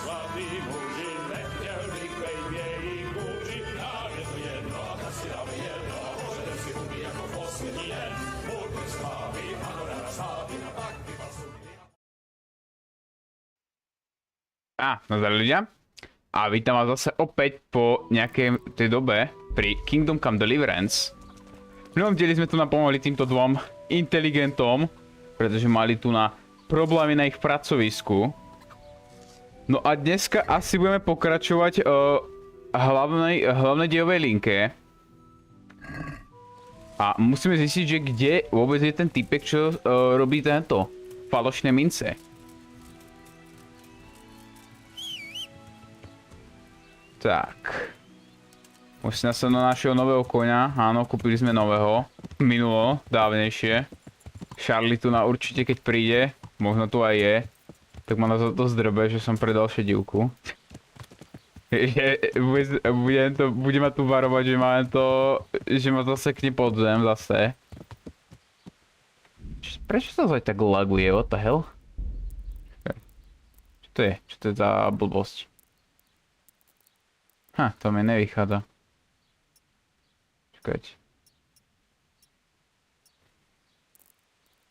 svatý muži, nechtěl bych bejt v jejich kůži. Nám je to jedno, tak si dáme jedno, pořadem si umí jako poslední den. Můj slávy, ano, ráda slávy, a pak vypasují. Nazdar ľudia. A vítam vás zase opäť po nejakej tej dobe pri Kingdom Come Deliverance. V minulom dieli sme tu napomohli týmto dvom inteligentom, pretože mali tu na problémy na ich pracovisku. No a dneska asi budeme pokračovať hlavnej dielovej linke. A musíme zistiť, že kde vôbec je ten typek, čo robí tento falošné mince. Tak. Musím sa na našeho nového koňa. Áno, kúpili sme nového. Minulo, dávnejšie. Charlie tu na určite, keď príde, možno tu aj je, tak ma na to zdrbe, že som predal šedivku. Bude ma tu varovať, že ma to sekne pod zem zase. Prečo to tak laguje? What the hell? Čo to je? Čo to je za blbosť? To mi nevychádza. Čakajte.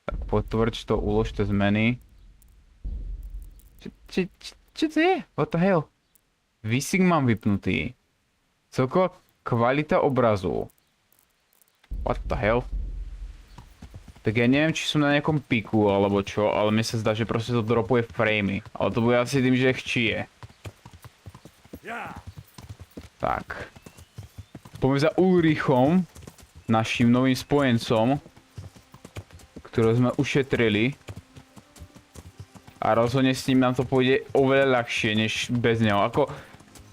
Tak potvrď to, uložte zmeny. Čo to je? What the hell? Vysing mám vypnutý. Celková kvalita obrazu. What the hell? Tak ja neviem, či som na nejakom piku alebo čo, ale mi sa zdá, že proste to dropuje framey. Ale to bude asi tým, že chčije. Tak. Poďme za Ulrichom, našim novým spojencom, ktorého sme ušetrili. A rozhodne s ním nám to pôjde oveľa ľahšie, než bez neho. Ako,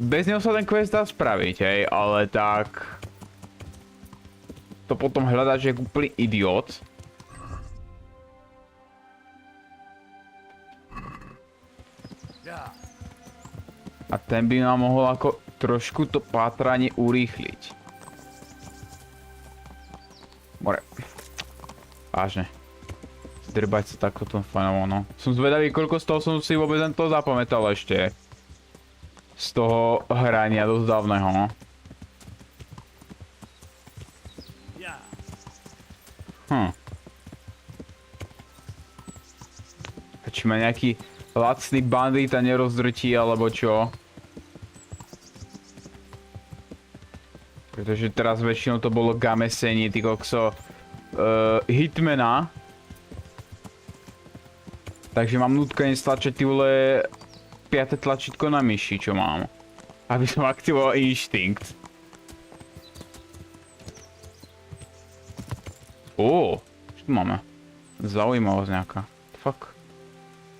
bez neho sa ten quest dá spraviť, hej, ale tak... To potom hľadáš jak úplný idiot. A ten by nám mohol ako trošku to pátranie urýchliť. More. Vážne. Zdrbať sa takto fajnovo, no. Som zvedavý, koľko z toho som si vôbec len to zapamätal ešte. Z toho hrania dosť dávneho, no. A či ma nejaký lacný bandit a nerozdrtí, alebo čo? Pretože teraz väčšinou to bolo gamesenie, ty kokso, hitmana. Takže mám nutkanie stlačiť ty vole 5. tlačítko na myši, čo mám. Aby som aktivoval inštinkt. Čo tu máme? Zaujímavosť nejaká. Fuck.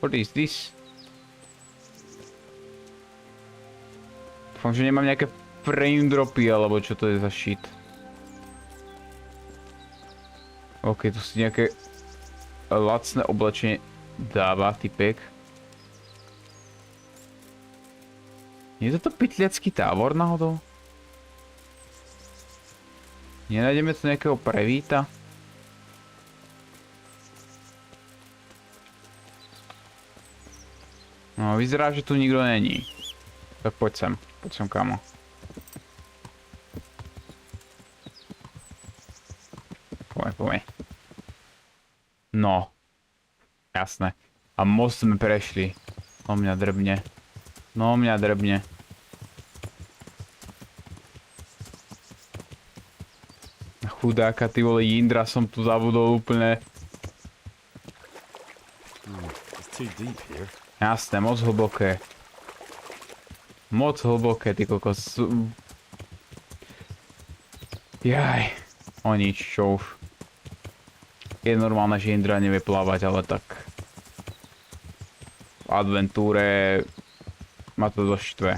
What is this? Dúfam, že nemám nejaké frame dropy, alebo čo to je za shit. OK, tu si nejaké lacné oblečenie dáva typek. Nie je to pytliacký tábor náhodou? Nenájdeme tu nejakého prevíta? No, vyzerá, že tu nikto není. Tak poď sem kámo. Poďme. No. Jasné. A most sme prešli. No mňa drbne. Chudáka, ty vole, Jindra som tu zabudol úplne. Jasné, moc hlboké. Ty kokos. Jaj. O nič, čo už. Je normálne, že Indra nevie plávať, ale tak... V adventúre... ma to dosť štve.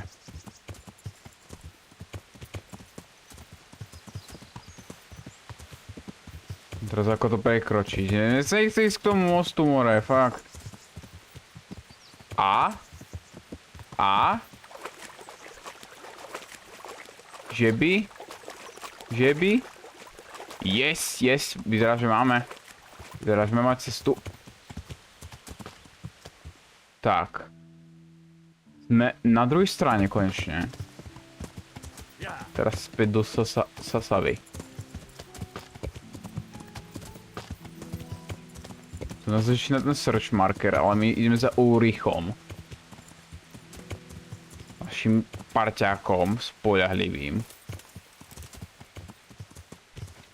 Teraz ako to prekročiť? Nechce ísť k tomu mostu, more, fakt. A? Že by? Yes, vyzerá, že máme. Vyzerá, že máme cestu. Tak. Sme na druhej strane konečne. Teraz späť do Sasavy. Tu nás začína ten search marker, ale my ideme za Ulrichom. Našim parťákom, spoľahlivým.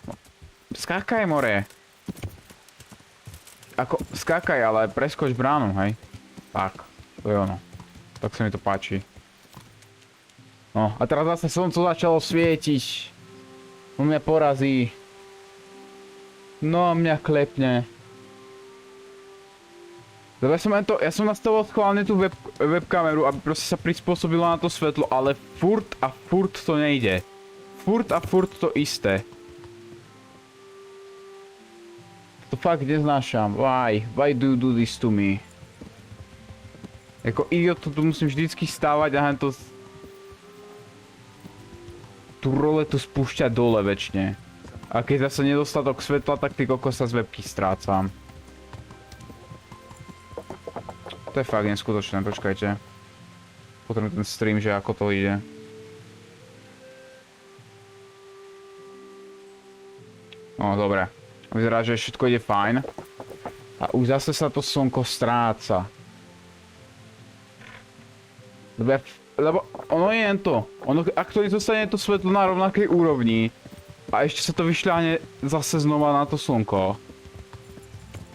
No, skákaj, more. Ako, skákaj, ale preskoč bránu, hej. Tak, to je ono. Tak sa mi to páči. No, a teraz zase slnco začalo svietiť. On mňa porazí. No a mňa klepne. Lebo ja som nastavil schválne tú webkameru, aby proste sa prispôsobilo na to svetlo, ale furt a furt to nejde. Furt a furt to isté. To fakt neznášam. Why? Why do you do this to me? Jako idiot tu musím vždycky stávať a to... tú roletu spúšťať dole väčšine. A keď zase nedostatok svetla, tak ty kokos sa z webky strácam. To je fakt neskutočné, počkajte. Potrebujem ten stream, že ako to ide. No, dobre. Vyzerá, že všetko ide fajn. A už zase sa to slnko stráca. Lebo ono je to. Ak to zostane to svetlo na rovnakej úrovni a ešte sa to vyšľahne zase znova na to slnko.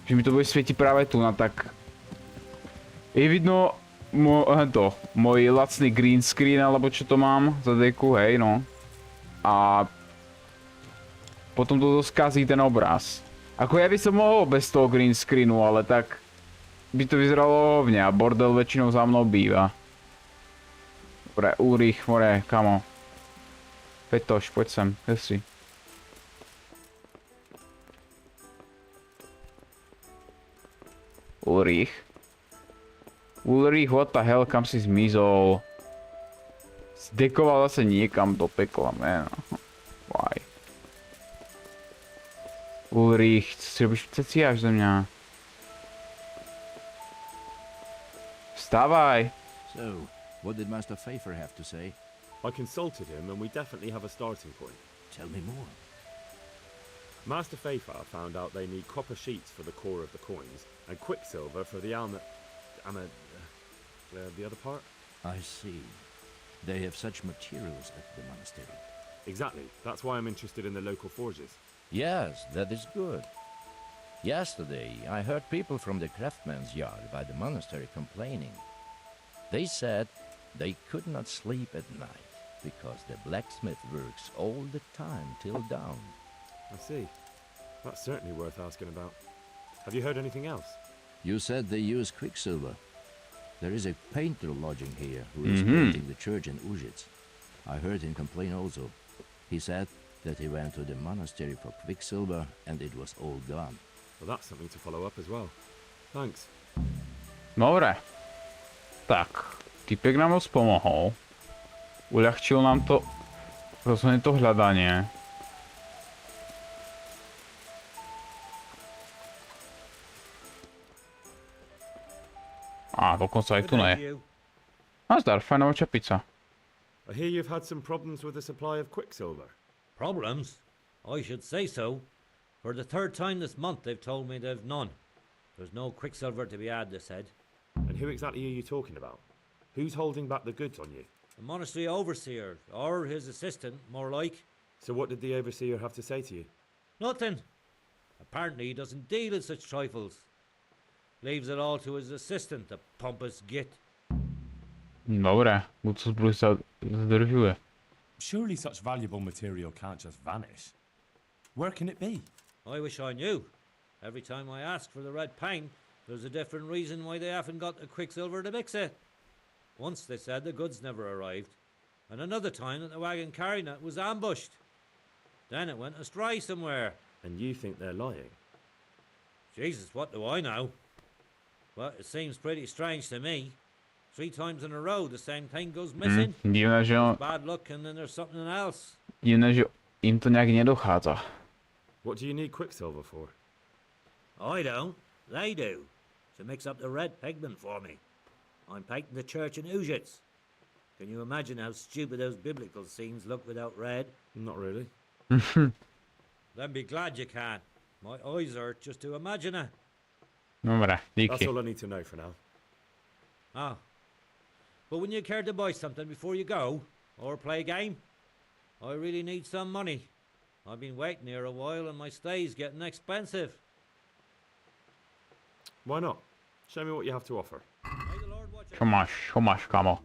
Že mi to bude svietiť práve tu, no tak... Je vidno môj lacný green screen, alebo čo to mám za deku, hej no. A potom to skazí ten obraz. Ako ja by som mohol bez toho green screenu, ale tak by to vyzeralo hovne a bordel väčšinou za mnou býva. Dobre, Ulrich, more, kamo. Petoš, poď sem, si. Ulrich. Ulrich, what the hell, kam si zmizol? Zdekoval zase niekam do pekla, man. Why? Ulrich, si robíš ceciáš ze mňa. Vstávaj. So, what did Master Pfeiffer have to say? I consulted him and we definitely have a starting point. Tell me more. Master Pfeiffer found out they need copper sheets for the core of the coins and quicksilver for the the other part? I see. They have such materials at the monastery. Exactly. That's why I'm interested in the local forges. Yes, that is good. Yesterday, I heard people from the craftsman's yard by the monastery complaining. They said they could not sleep at night because the blacksmith works all the time till dawn. I see. That's certainly worth asking about. Have you heard anything else? You said they use quicksilver. There is a painter lodging here who is painting the church in Užice. I heard him complain also. He said that he went to the monastery for quicksilver and it was all gone. Well, that's something to follow up as well. Thanks. Dobre. Tak, typek nám moc pomohol. Uľahčil nám to rozhodne to hľadanie. Á, dokonca aj tu ne. Nazdar, fajnová čepica. I hear you've had some problems with the supply of quicksilver. Problems? I should say so. For the third time this month they've told me they've none. There's no quicksilver to be had, they said. And who exactly are you talking about? Who's holding back the goods on you? The monastery overseer, or his assistant, more like. So what did the overseer have to say to you? Nothing. Apparently he doesn't deal in such trifles. Leaves it all to his assistant, the pompous git. Dobre, budúcnosť budú sa zdržuje. Surely such valuable material can't just vanish. Where can it be? I wish I knew. Every time I ask for the red paint, there's a different reason why they haven't got the quicksilver to mix it. Once they said the goods never arrived, and another time that the wagon carrying it was ambushed. Then it went astray somewhere. And you think they're lying? Jesus, what do I know? But it seems pretty strange to me. 3 times in a row the same thing goes missing. Divné, že Bad luck and then there's something else. divné, že im to nejak nedochádza. What do you need quicksilver for? I don't. They do. To mix up the red pigment for me. I'm painting the church in Ujits. Can you imagine how stupid those biblical scenes look without red? Not really. Then be glad you can. My eyes hurt just to imagine it. Dobre, That's díky. all I need to know for now. Ah. But wouldn't you care to buy something before you go? Or play a game? I really need some money. I've been waiting here a while and my stay's getting expensive. Why not? Show me what you have to offer. May the Lord watch Čo máš, kamo?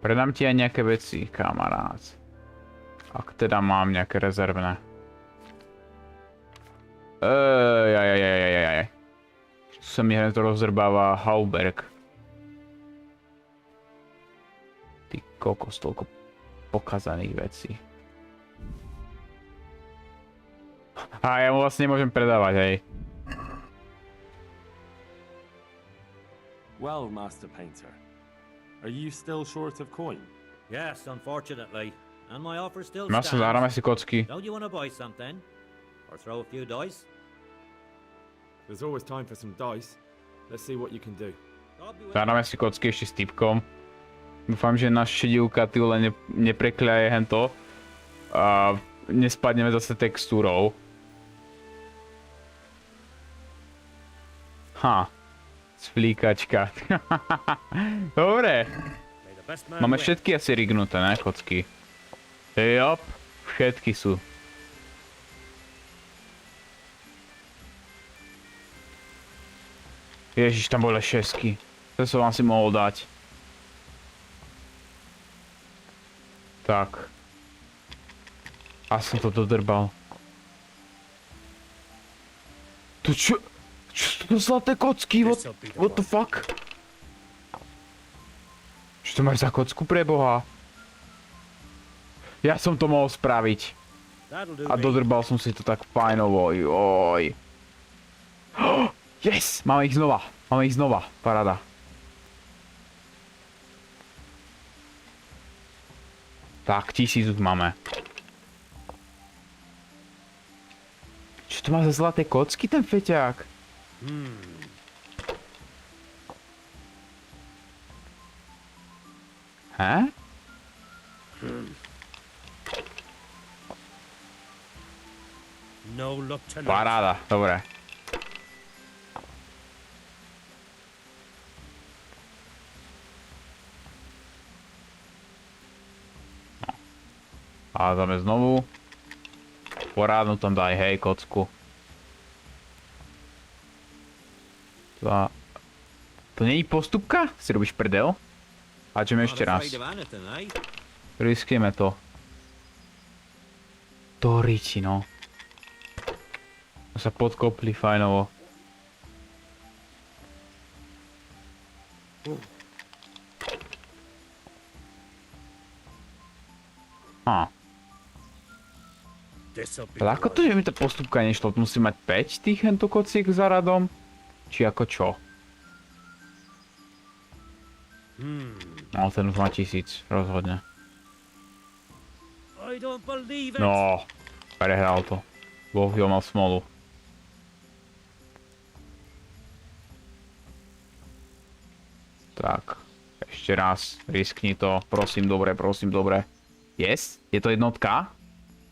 Predám ti aj nejaké veci, kamarát. Ak teda mám nejaké rezervné. Ejajajajajajaj. Tu sa mi hneď rozrbáva Hauberg. Ty kokos, toľko pokazaných vecí. A ja mu vlastne nemôžem predávať, hej. Well, Master Painter, are you still short of coin? Yes, unfortunately. And my offer still Má sa stands. zahráme si kocky. Don't you want to buy something? Or throw a few dice? There's always time for some dice. Let's see what you can do. God be with you. Zahráme si kocky ešte s typkom. Dúfam, že náš šedivka tyle neprekľaje hento. A nespadneme zase textúrou. Ha. Sflíkačka. Dobre. May the best man Máme win. všetky asi rignuté, ne, kocky? Jop, všetky sú. Ježiš, tam boli šesky. To som vám si mohol dať. Tak. A som to dodrbal. To čo? Čo sú to zlaté kocky? What the fuck? Čo to máš za kocku pre boha? Ja som to mohol spraviť. That'll do A me. dodrbal som si to tak fajnovo, joj. Yes! Máme ich znova, paráda. Tak, 1000 už máme. Čo to má za zlaté kocky, ten feťák? He? No luck tonight. Paráda, dobre. A dáme znovu. Porádnu tam daj, hej, kocku. To není postupka? Si robíš prdel? Háčeme ešte raz. Not afraid of anything, eh? Riskujeme to. To riči, no. To sa podkopli fajnovo. This'll be Ale ako to, že mi tá postupka nešlo? Musím mať 5 tých hento kociek za radom? Či ako čo? No, ten už má 1000, rozhodne. I don't believe it. No, prehral to. Bohužiaľ mal smolu. Tak, ešte raz, riskni to, prosím, dobre, prosím, dobre. Yes? Je to jednotka?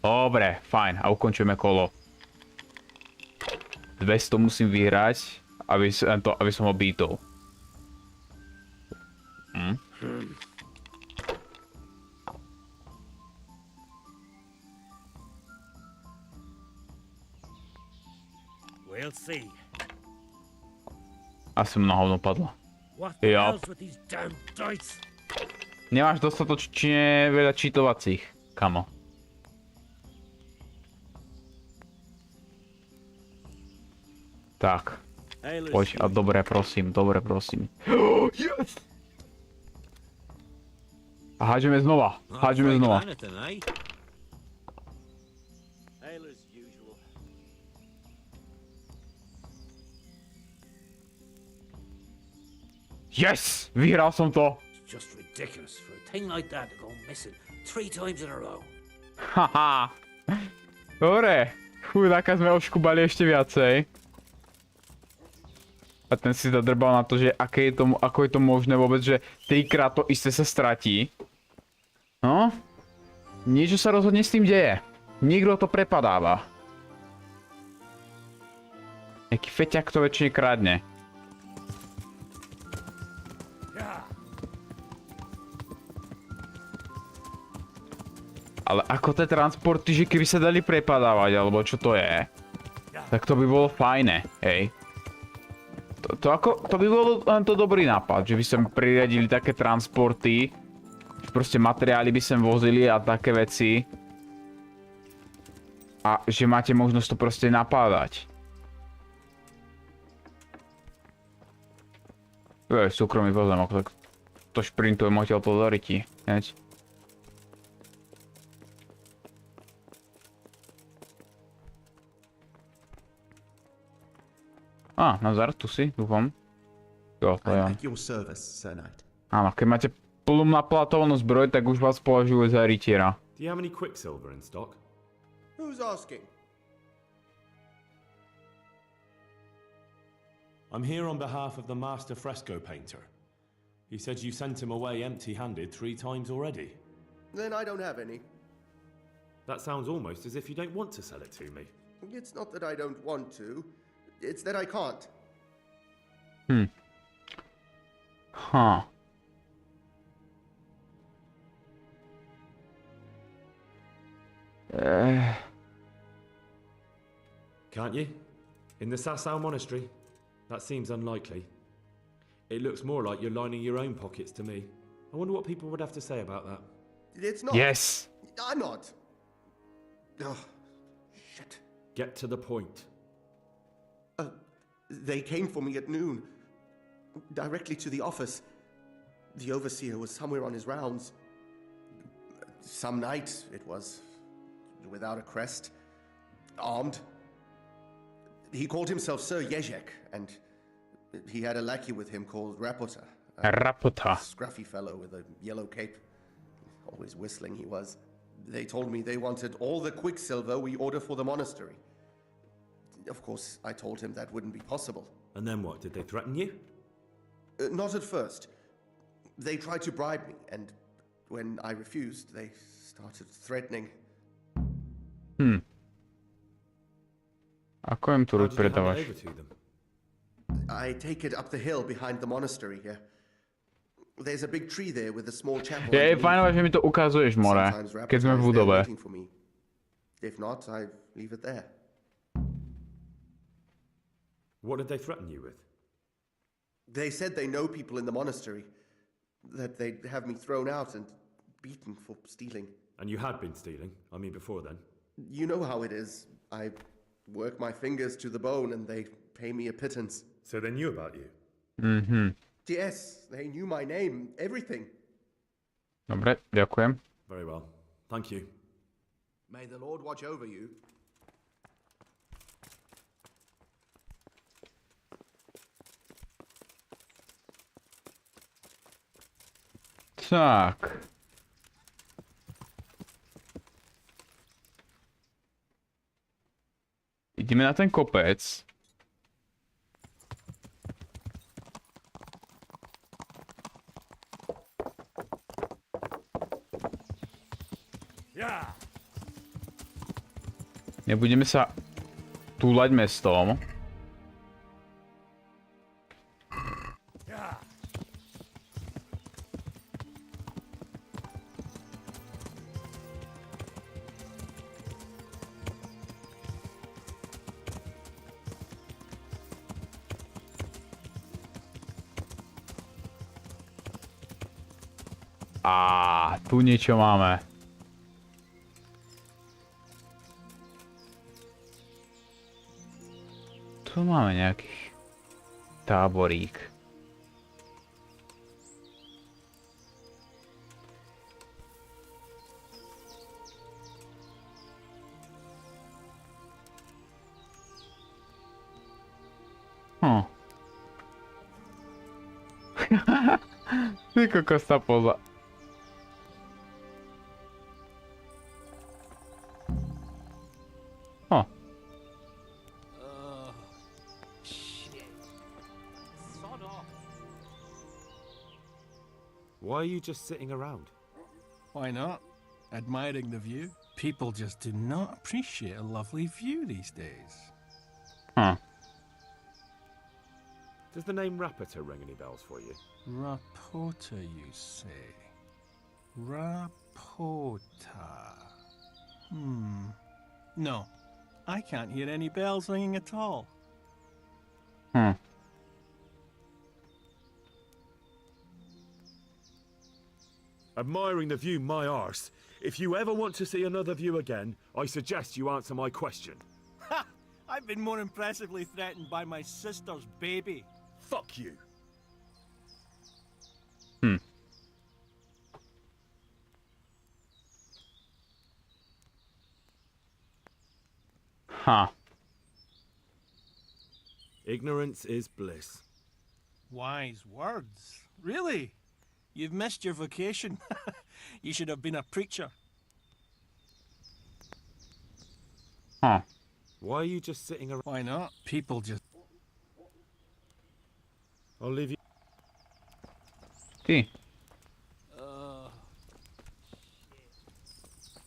Dobre, fajn, a ukončujeme kolo. 200 musím vyhrať, aby som ho beatol. We'll see. Asi mu na hovno padlo. What the Yup. hell's with these damn dice? Nemáš dostatočne veľa cheatovacích, kamo. Tak, poď, a dobre, prosím, dobre, prosím. Yes! A hádžeme znova, Not hádžeme afraid of znova. anything, eh? Hail as usual. Yes! Vyhral som to! It's just ridiculous for a thing like that to go missing 3 times in a row. Haha. Dobre, chudáka sme oškubali ešte viacej. A ten si zadrbal na to, že ako je to možné vôbec, že 3-krát to isté sa stratí. No? Niečo sa rozhodne s tým deje. Nikto to prepadáva. Jaký feťak to väčšine krádne. Ale ako tie transporty, že keby sa dali prepadávať, alebo čo to je, tak to by bolo fajné, hej. To by bol len to dobrý nápad, že by sme pririadili také transporty, že proste materiály by sem vozili a také veci. A že máte možnosť to proste napádať. Súkromný pozemok, tak to šprintujem odtiaľ to do ryti, hneď. Nazar, tu si, dúfam. Jo, to je on. Áno, keď máte plnú naplatovanú zbroj, tak už vás považujú za rytiera. Do you have any quicksilver in stock? Who's asking? I'm here on behalf of the master fresco painter. He said you sent him away empty-handed 3 times already. Then I don't have any. That sounds almost as if you don't want to sell it to me. It's not that I don't want to. It's that I can't. Huh. Can't you? In the Sasau monastery? That seems unlikely. It looks more like you're lining your own pockets to me. I wonder what people would have to say about that. It's not. Yes. I'm not. Oh, shit. Get to the point. They came for me at noon. Directly to the office. The overseer was somewhere on his rounds. Some night it was. Without a crest. Armed. He called himself Sir Jezek, and he had a lackey with him called Rapota. Rapota. Scruffy fellow with a yellow cape. Always whistling he was. They told me they wanted all the quicksilver we order for the monastery. Of course, I told him that wouldn't be possible. And then what? Did they threaten you? Not at first. They tried to bribe me, and when I refused, they started threatening. Ako im tu How ruť did you hand it predávaš? over to them? I take it up the hill behind the monastery here. There's a big tree there with a small chapel. Je underneath. fajnové, že mi to ukazuješ, more, Sometimes keď sme v Rapota is there budove. waiting for me. If not, I leave it there. What did they threaten you with? They said they know people in the monastery, that they'd have me thrown out and beaten for stealing. And you had been stealing, I mean before then. You know how it is. I work my fingers to the bone and they pay me a pittance. So they knew about you? Yes, they knew my name, everything. Dobre, ďakujem. Very well. Thank you. May the Lord watch over you. Tak. Ideme na ten kopec. Nebudeme sa túlať mestom. Tu niečo máme. Tu máme nejaký táborík. Ty kokos tá poza. Why are you just sitting around? Why not? Admiring the view. People just do not appreciate a lovely view these days. Huh. Does the name Rapita ring any bells for you? Rapota, you say? Rapota. No, I can't hear any bells ringing at all. Admiring the view, my arse. If you ever want to see another view again, I suggest you answer my question. Ha! I've been more impressively threatened by my sister's baby. Fuck you. Huh. Ignorance is bliss. Wise words. Really? You've missed your vocation. You should have been a preacher. Huh. Why are you just sitting around? Why not? People just... I'll leave you. Ty.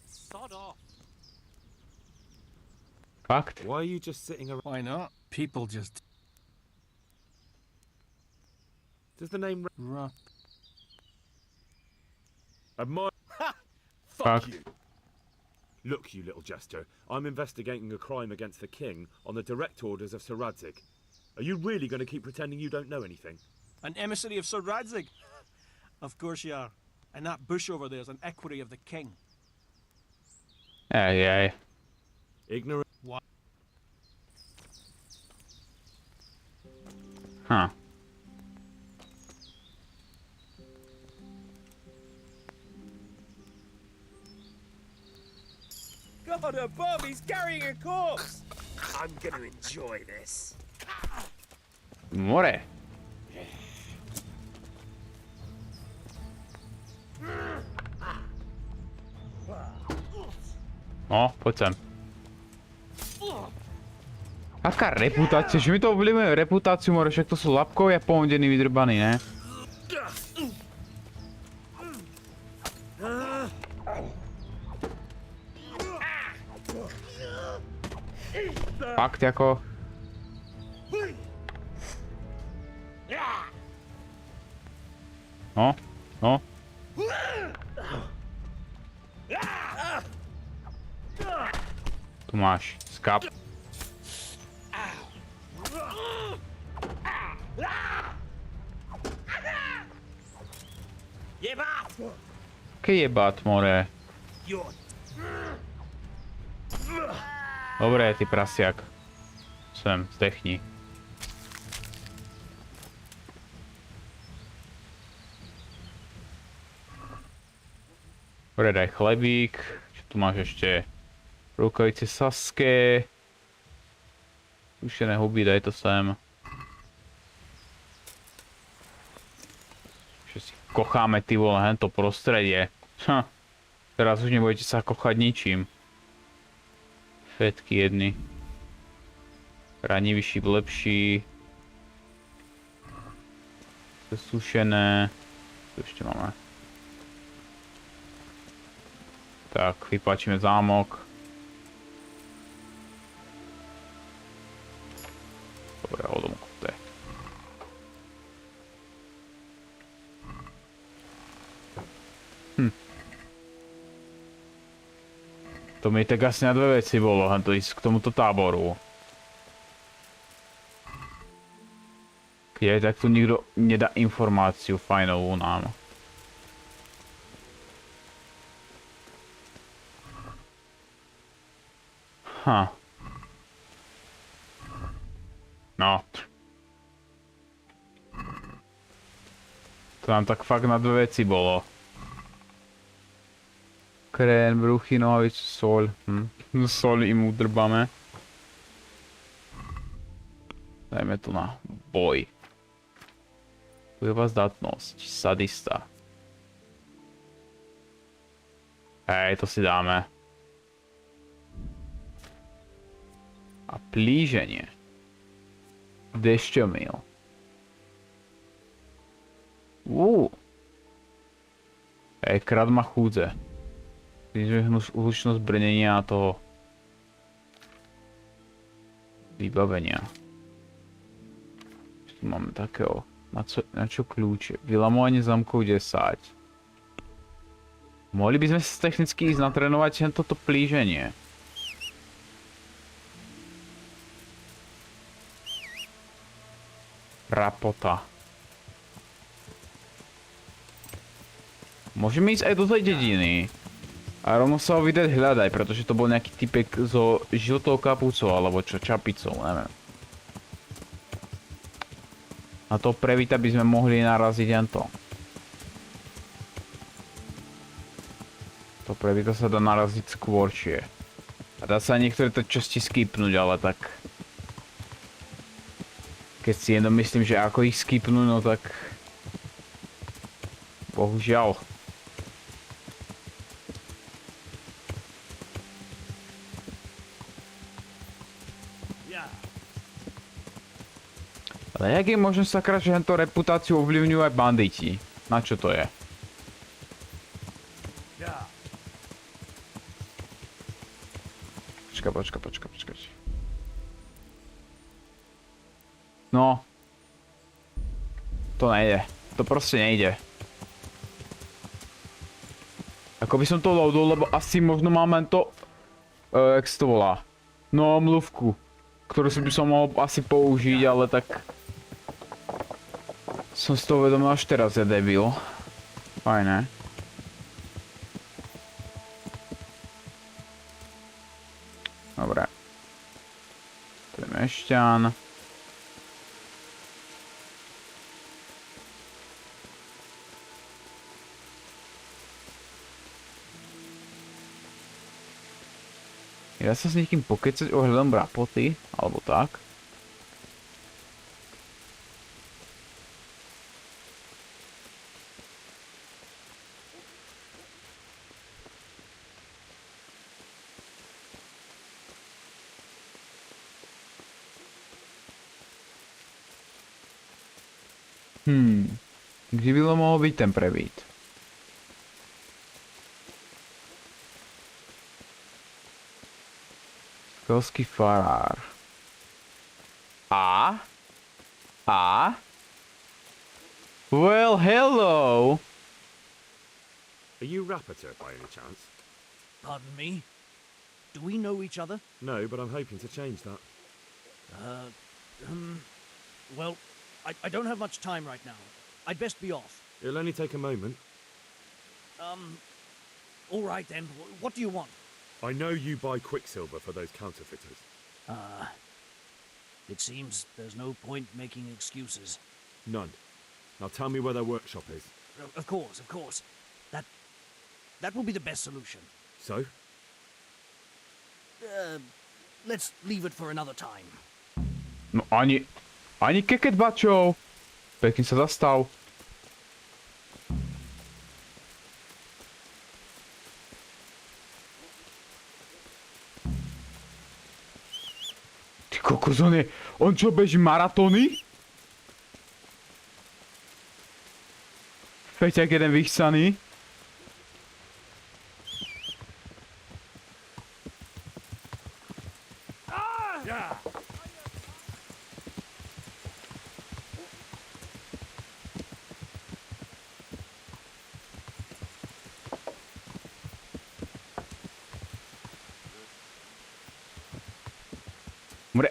Sod off. Why are you just sitting around? Why not? People just... Does the name Rup. Admire? Ha! Fuck you. Look, you little jester. I'm investigating a crime against the king on the direct orders of Sir Radzig. Are you really going to keep pretending you don't know anything? An emissary of Sir Radzig? Of course you are. And that bush over there is an equerry of the king. Yeah. Ignorant. What? Huh. God above, he's carrying a corpse! I'm gonna enjoy this. More. No, poď sem. Aká reputácia? Že mi to ovplyvňuje reputáciu, more, však to sú labkovia pohondení vydrbaní, ne? Fakt jako... No. Tu máš skap. Keď jebát, more. Dobre, ty prasiak. Sem, zdechni. Dobre, daj chlebík. Čo tu máš ešte? Rukavice Saské. Sušené huby, daj to sem. Že si kocháme, ty vole, hento prostredie. Teraz už nebudete sa kochať ničím. Fetky jedny. Ranivý šíp lepší. Sušené. Tu ešte máme. Tak, vyplačíme zámok. Dobre, odomknuté. To mi tak asi na dve veci bolo, to ísť k tomuto táboru. Keď aj tak tu nikto nedá informáciu fajnovú nám. No. To nám tak fakt na dve veci bolo. Krén, bruchy, nohavice, sol. Sol im udrbame. Dajme to na boj. Bojová zdatnosť, sadista. Hej, to si dáme. A plíženie. Dešťomil. Krát má chúdze. Znižujeme hlučnosť brnenia a toho vybavenia. Čo tu máme takého? Na čo kľúče? Vylamovanie zamkov 10. Mohli by sme si technicky ísť natrénovať toto plíženie. Rapota. Môžeme ísť aj do tej dediny. A rovno sa ho vydať hľadaj, pretože to bol nejaký typek so žltou kapucou, alebo čo, čapicou, neviem. Na to prevíta by sme mohli naraziť len to. To prevíta sa dá naraziť skôršie. A dá sa niektoré to časti skipnúť, ale tak... Keď si jenom myslím, že ako ich skipnú, no tak... Bohužiaľ. Ale jak je možno sakra, že tento reputáciu ovlivňujú aj banditi? Na čo to je? Počkaj. No. To nejde. To proste nejde. Ako by som to loadol, lebo asi možno máme to... jak sa to volá? No, mluvku. Ktorú by som mohol asi použiť, ale tak... Som si to uvedomil až teraz, ja debil. Fajné. Dobre. To je mešťan. Ja sa s niekým pokecať ohľadom rapoty, alebo tak. Kde by to mohol byť ten prevít? Školský farár. A? Well, hello! Are you Rapiter by any chance? Pardon me? Do we know each other? No, but I'm hoping to change that. Well, I don't have much time right now. I'd best be off. It'll only take a moment. All right then. What do you want? I know you buy Quicksilver for those counterfeiters. It seems there's no point making excuses. None. Now tell me where their workshop is. Of course. That will be the best solution. So? Let's leave it for another time. No ani keket bačov. Pekne sa zastav. Ty kokos, on čo beží maratóny? Feťak jeden vychsaný.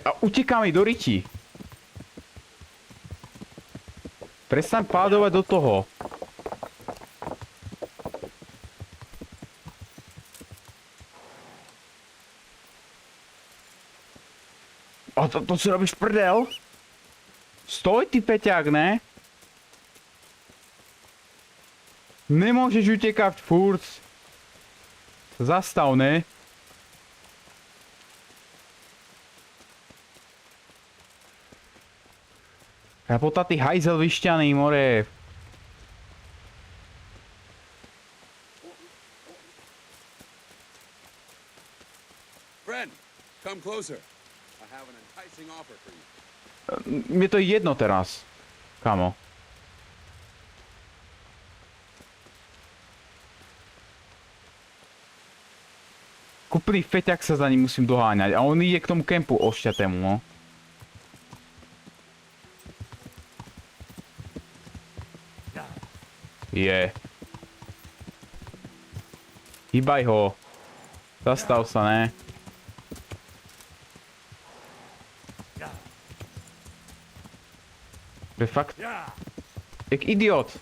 A uteká mi do riti. Prestaň pádovať do toho. A to si robíš prdel? Stoj, ty peťák, ne? Nemôžeš utekať furt. Zastav, ne? Rapota, ty hajzel vyšťaný, more. Friend, come closer. I have an enticing offer for you. Mne to je jedno teraz, kamo. Úplný feťak sa za ním musím doháňať a on ide k tomu kempu ošťatému, no. Je. Hýbaj ho. Zastav sa, ne? To je fakt... Jak idiot.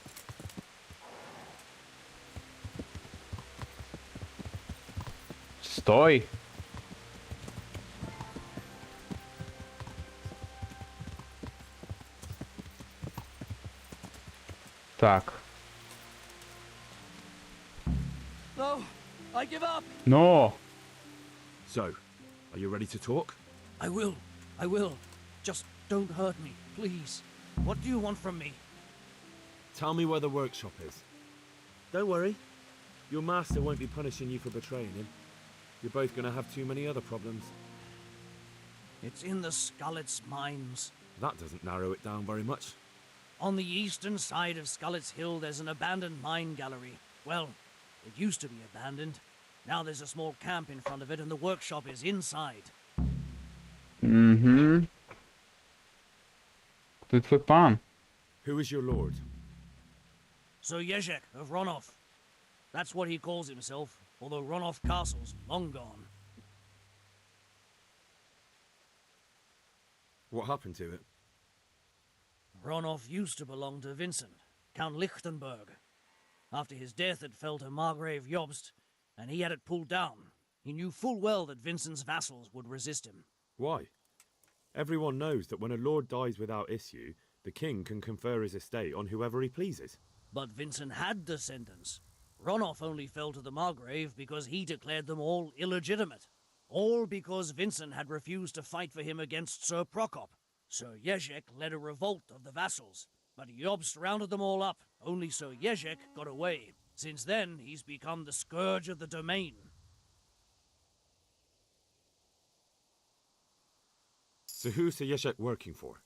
Stoj. Tak. No, I give up. No. So, are you ready to talk? I will. Just don't hurt me, please. What do you want from me? Tell me where the workshop is. Don't worry. Your master won't be punishing you for betraying him. You're both gonna have too many other problems. It's in the Skullet's mines. That doesn't narrow it down very much. On the eastern side of Skullet's Hill, there's an abandoned mine gallery. Well, it used to be abandoned. Now there's a small camp in front of it, and the workshop is inside. Mhm. To je tvoj pán. Who is your lord? Sir Jezek of Ronov. That's what he calls himself, although Ronov Castle's long gone. What happened to it? Ronov used to belong to Vincent, Count Lichtenberg. After his death, it fell to Margrave Jobst, and he had it pulled down. He knew full well that Vincent's vassals would resist him. Why? Everyone knows that when a lord dies without issue, the king can confer his estate on whoever he pleases. But Vincent had descendants. Ronov only fell to the Margrave because he declared them all illegitimate. All because Vincent had refused to fight for him against Sir Prokop. Sir Jezek led a revolt of the vassals, but Jobst rounded them all up. Only Sir Jezek got away. Since then, he's become the scourge of the domain. So who's Sir Jezek working for?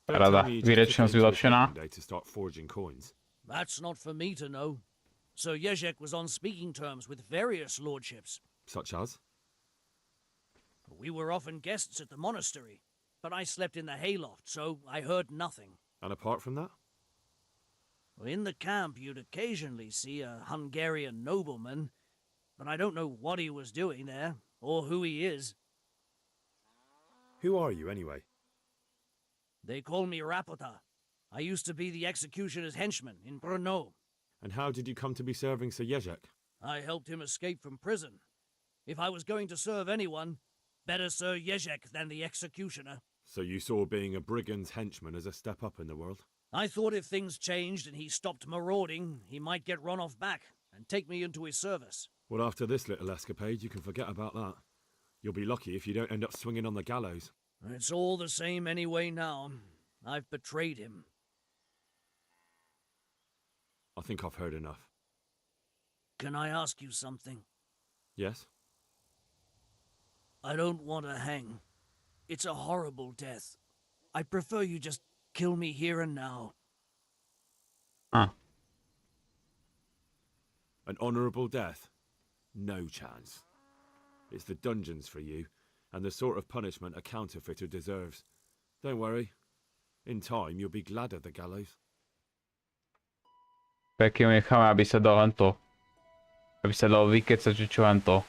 Rada, výrečnosť vylepšená. To start forging coins. That's not for me to know. Sir Jezek was on speaking terms with various lordships. Such as? We were often guests at the monastery, but I slept in the hayloft, so I heard nothing. And apart from that? In the camp, you'd occasionally see a Hungarian nobleman, but I don't know what he was doing there, or who he is. Who are you, anyway? They call me Rapota. I used to be the executioner's henchman in Brno. And how did you come to be serving Sir Jezek? I helped him escape from prison. If I was going to serve anyone, better Sir Jezek than the executioner. So you saw being a brigand's henchman as a step up in the world? I thought if things changed and he stopped marauding, he might get Ronov back and take me into his service. Well, after this little escapade, you can forget about that. You'll be lucky if you don't end up swinging on the gallows. It's all the same anyway now. I've betrayed him. I think I've heard enough. Can I ask you something? Yes? I don't want to hang. It's a horrible death. I prefer you just kill me here and now. Ah. An honourable death? No chance. It's the dungeons for you, and the sort of punishment a counterfeiter deserves. Don't worry. In time, you'll be glad of the gallows. Pekne necháme, aby sa dal len to. Aby sa dal vykecať, že čo len to.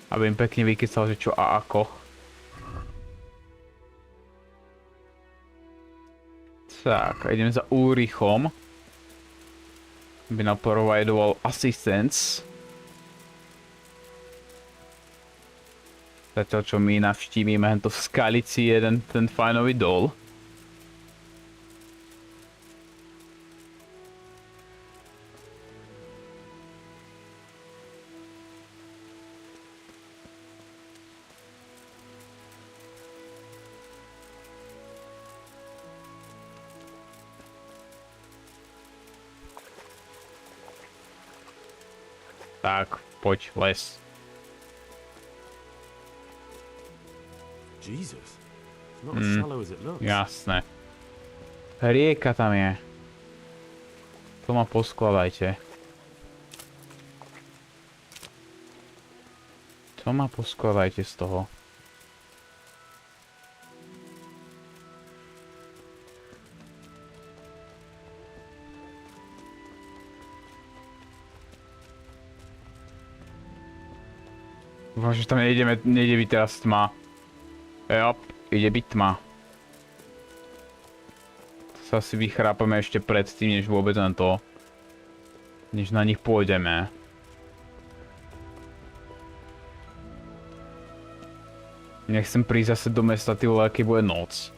Aby im pekne vykecal, že čo a ako. Tak, ideme za Ulrichom. Aby nám providoval assistance. Zatiaľ čo my navštívime hento v Skalici jeden ten fajnový dol. Tak, poď, les. Jesus. It's not as shallow as it looks. Jasné. Rieka tam je. To To ma poskladajte. To ma poskladajte z toho. Dúfam, že tam nejde byť teraz tma. Jop, ide byť tma. To sa asi vychrápame ešte predtým, než vôbec len to. Než na nich pôjdeme. Nechcem prísť zase do mesta, ty vole, aký bude noc.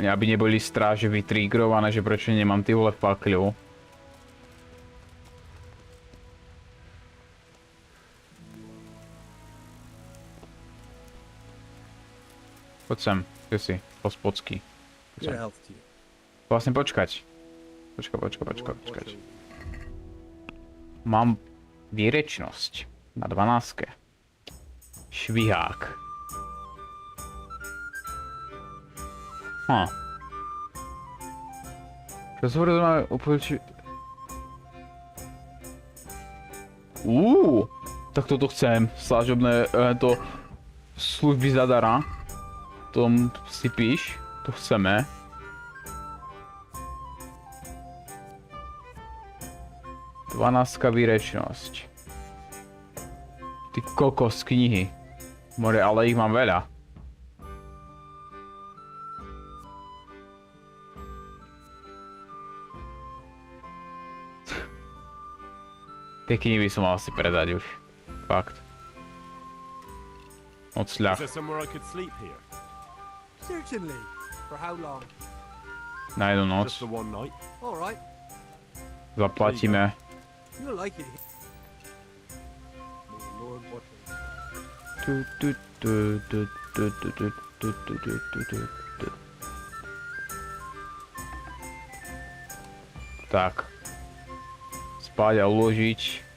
Aby neboli stráže vytrigrované, že prečo nemám ty vole fakľu. Poď sem, ty si, hospodský. Vlastne počkať. Počkať. Mám výrečnosť na 12. Švihák. Rozhovor máme úplne... Tak toto chcem. Slážobné to služby zadara. Tom si píš, to chceme. Dvanáctka výrečnosť. Ty kokos knihy. More, ale ich mám veľa. Tie knihy by som mal asi predať už. Fakt. Moc ľah. Certainly. For how long? Na jednu noc. Just the one night. All right. Zaplatíme. You'll like it. Lord, what? Tak. Spať a uložiť.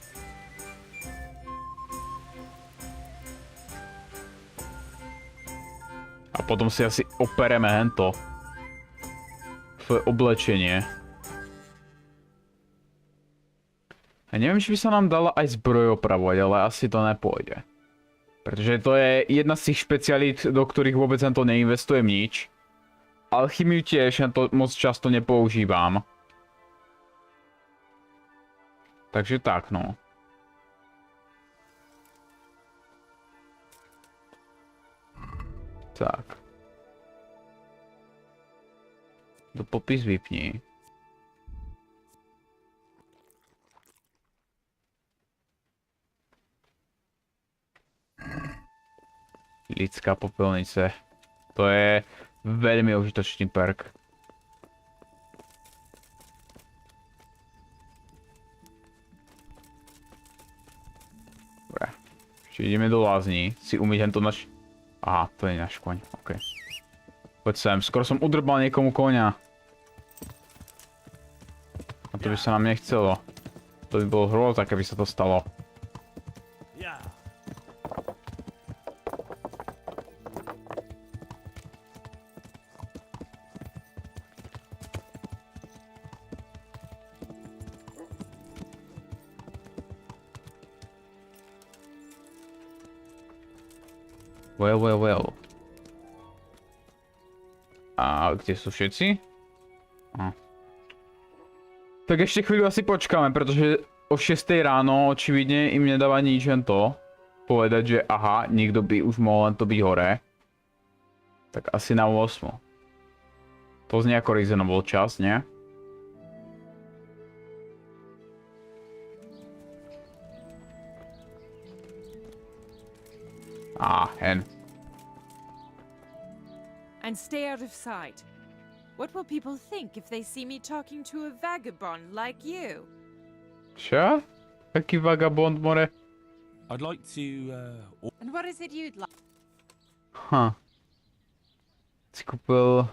A potom si asi opereme hento. Svoje oblečenie. A neviem, či by sa nám dala aj zbroj opravovať, ale asi to nepôjde. Pretože to je jedna z tých špecialít, do ktorých vôbec to neinvestujem nič. Alchymiu tiež to moc často nepoužívam. Takže tak, no. Tak. Do popis vypni. Lidská popelnice. To je veľmi užitočný perk. Dobre. Ešte ideme do lázní. Si umyť hento naš... Aha, to je náš koň. OK. Poď sem. Skoro som udrbal niekomu koňa. A to by sa nám nechcelo. To by bolo hrôza, keby sa to stalo. Well. A kde sú všetci? Tak ešte chvíľu asi počkáme, pretože o 6 ráno očividne im nedáva nič len to. Povedať, že aha, niekto by už mohol len to byť hore. Tak asi na 8. To znie ako reasonable čas, nie? Hen. And stay out of sight. What will people think if they see me talking to a vagabond like you? Čo? Aký vagabond, more? I'd like to, And what is it you'd like? Si kúpil...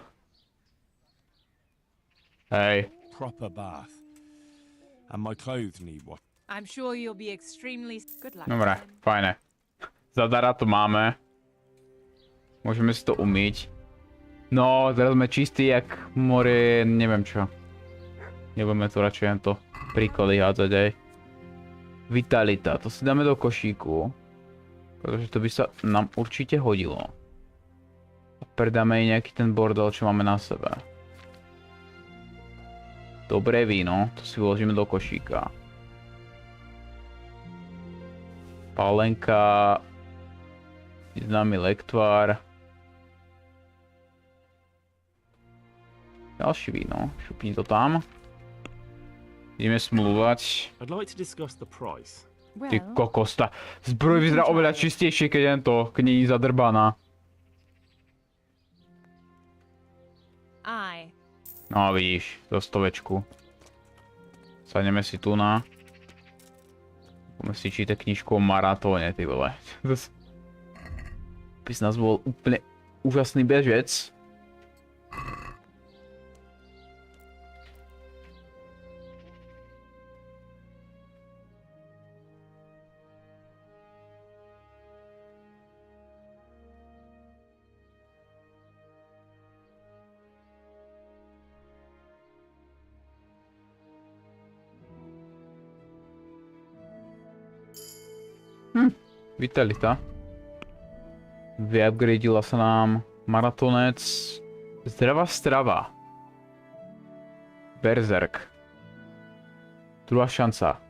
Hej. Proper bath. And my clothes need what? I'm sure you'll be extremely good luck. Dobre, fajné. Zadara to máme. Môžeme si to umyť. No, teraz sme čistí jak more, neviem čo. Nebudeme tu radšej len to príklady hádzať aj. Vitalita, to si dáme do košíku. Pretože to by sa nám určite hodilo. A predáme aj nejaký ten bordel, čo máme na sebe. Dobré víno, to si vložíme do košíka. Pálenka. Známy lektvár. Ďalší víno, šupni to tam. Ideme smluvať. I'd like to discuss the price. Ty kokosta. Zbroj vyzerá oveľa čistejšie, keď jen to knihy zadrbaná. No vidíš, do stovečku. Sadneme si tu na. Budeme si čítať knižku o maratóne, ty vole. By z nás bol úplne úžasný bežec. Vitalita. Vyupgradila sa nám maratonec. Zdravá strava. Berserk. Druhá šanca.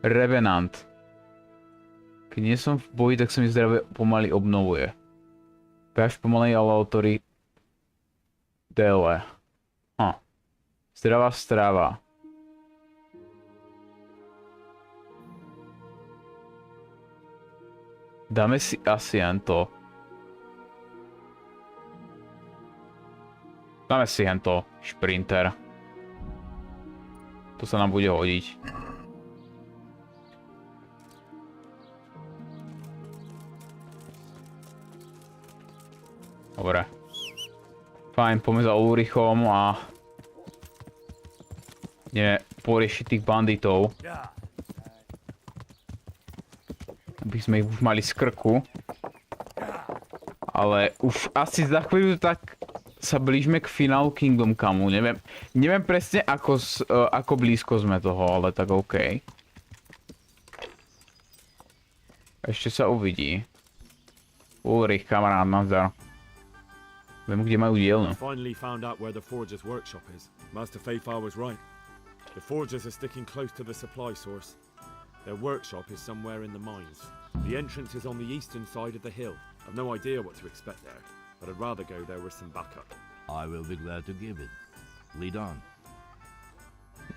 Revenant. Keď nie som v boji, tak sa mi zdravie pomaly obnovuje. Behaš pomalej, ale autory dele. Zdravá strava. Dáme si asi jen to. Dáme si jen to. Šprinter. To sa nám bude hodiť. Dobre. Fajn, poďme za Ulrichom a ideme poriešiť tých banditov. Aby sme ich už mali z krku. Ale už asi za chvíľu tak sa blížme k finálu Kingdom Comeu. Neviem presne ako blízko sme toho, ale tak OK. Ešte sa uvidí. Ulrich, kamarát, nazdar. Viem, kde majú dielnu. Finally found out where the forger's workshop is. Master Feifar was right. The forgers are sticking close to the supply source. Their workshop is somewhere in the mines. The entrance is on the eastern side of the hill. I've no idea what to expect there, but I'd rather go there with some backup. I will be glad to give it. Lead on.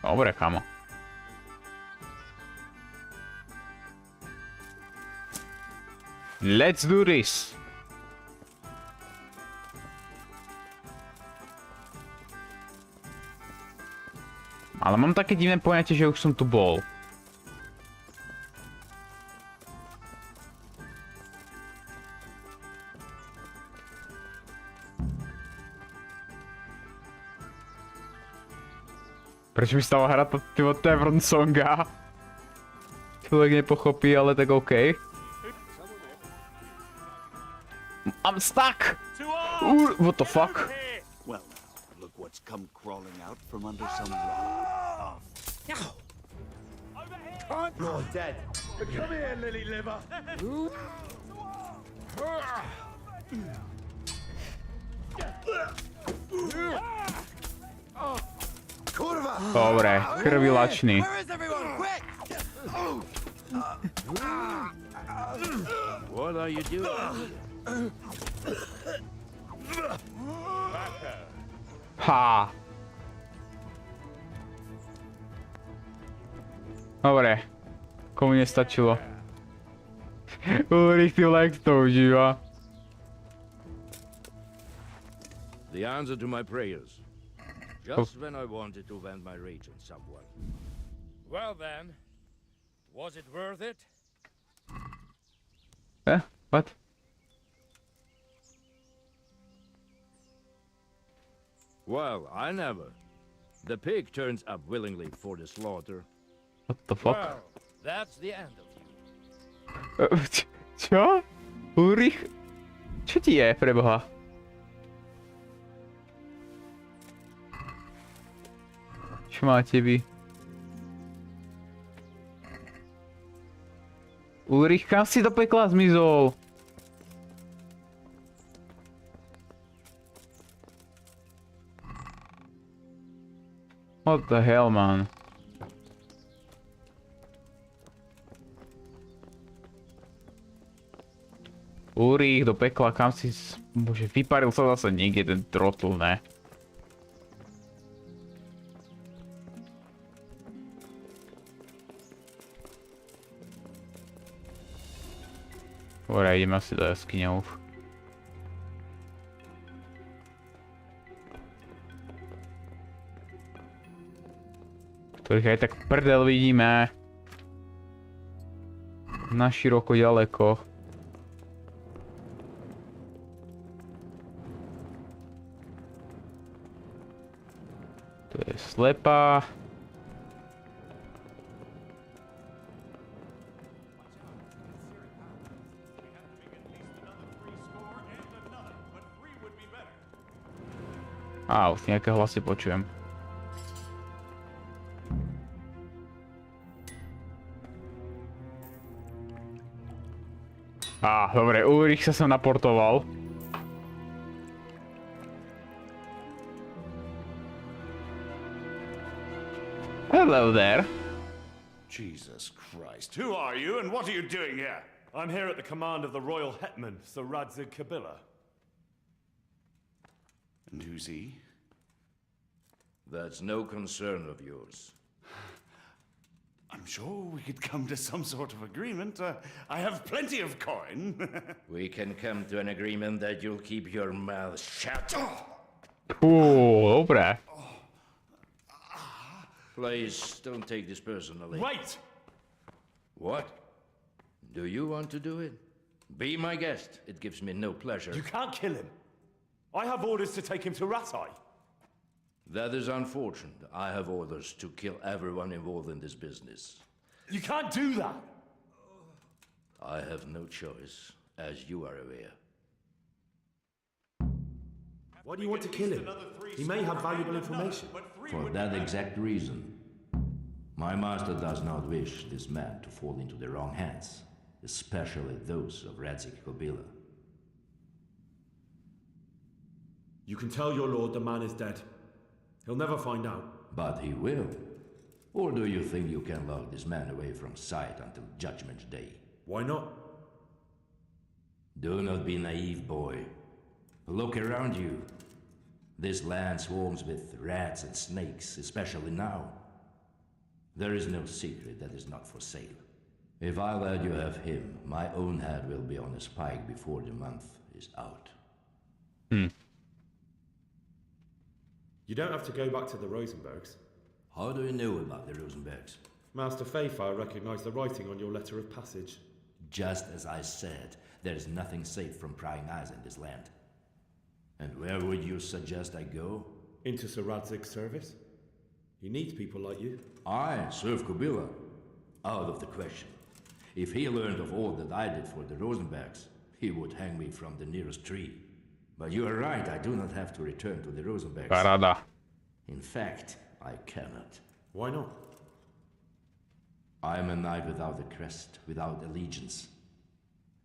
Dobre, kamo. Let's do this! Ale mám také divné poňatie, že už som tu bol. Prečo mi stala hrať toho Tavern songa? Človek nepochopí, ale tak OK. I'm stuck! What the fuck? Well, look what's come crawling out from under some rock. You're dead. But come here, lily liver. Dobre, krvilačný. What are you doing? Ha! Dobre, komu nestačilo. Ulrich si Lex to užíva. The answer to my prayers. Just when I wanted to vent my rage on someone. Well then, was it worth it? What? Well, I never. The pig turns up willingly for the slaughter. What the fuck? Well, that's the end of you. Čo? Ulrich? Čo ti je, preboha? Čo máte vy? Ulrich, kam si do pekla zmizol? What the hell, man? Ulrich, do pekla, kam si... Bože, vyparil sa zase niekde ten trotl, ne? Dobre, ideme asi do jaskyne už. Ktorých aj tak prdel vidíme. Na široko ďaleko. To je slepá. Á, už nejaké hlasy počujem. Á, dobre, Ulrich sa sem naportoval. Hello there. Jesus Christ, who are you and what are you doing here? I'm here at the command of the royal hetman, Sir Radzig Kobyla. And who's he? That's no concern of yours. I'm sure we could come to some sort of agreement. I have plenty of coin. We can come to an agreement that you'll keep your mouth shut. Dobre. Please, don't take this personally. Wait! What? Do you want to do it? Be my guest. It gives me no pleasure. You can't kill him. I have orders to take him to Ratai. That is unfortunate. I have orders to kill everyone involved in this business. You can't do that! I have no choice, as you are aware. Why do you want to kill him? He may have valuable information. For that exact reason. My master does not wish this man to fall into the wrong hands, especially those of Radzig Kobyla. You can tell your lord the man is dead. He'll never find out. But he will. Or do you think you can lock this man away from sight until Judgment Day? Why not? Do not be naive, boy. Look around you. This land swarms with rats and snakes, especially now. There is no secret that is not for sale. If I let you have him, my own head will be on a spike before the month is out. You don't have to go back to the Rosenbergs. How do you know about the Rosenbergs? Master Fayfire recognized the writing on your letter of passage. Just as I said, there is nothing safe from prying eyes in this land. And where would you suggest I go? Into Sir Radzig's service. He needs people like you. I serve Kobyla. Out of the question. If he learned of all that I did for the Rosenbergs, he would hang me from the nearest tree. But you are right, I do not have to return to the Rosenbergs. Paráda. In fact, I cannot. Why not? I am a knight without a crest, without allegiance.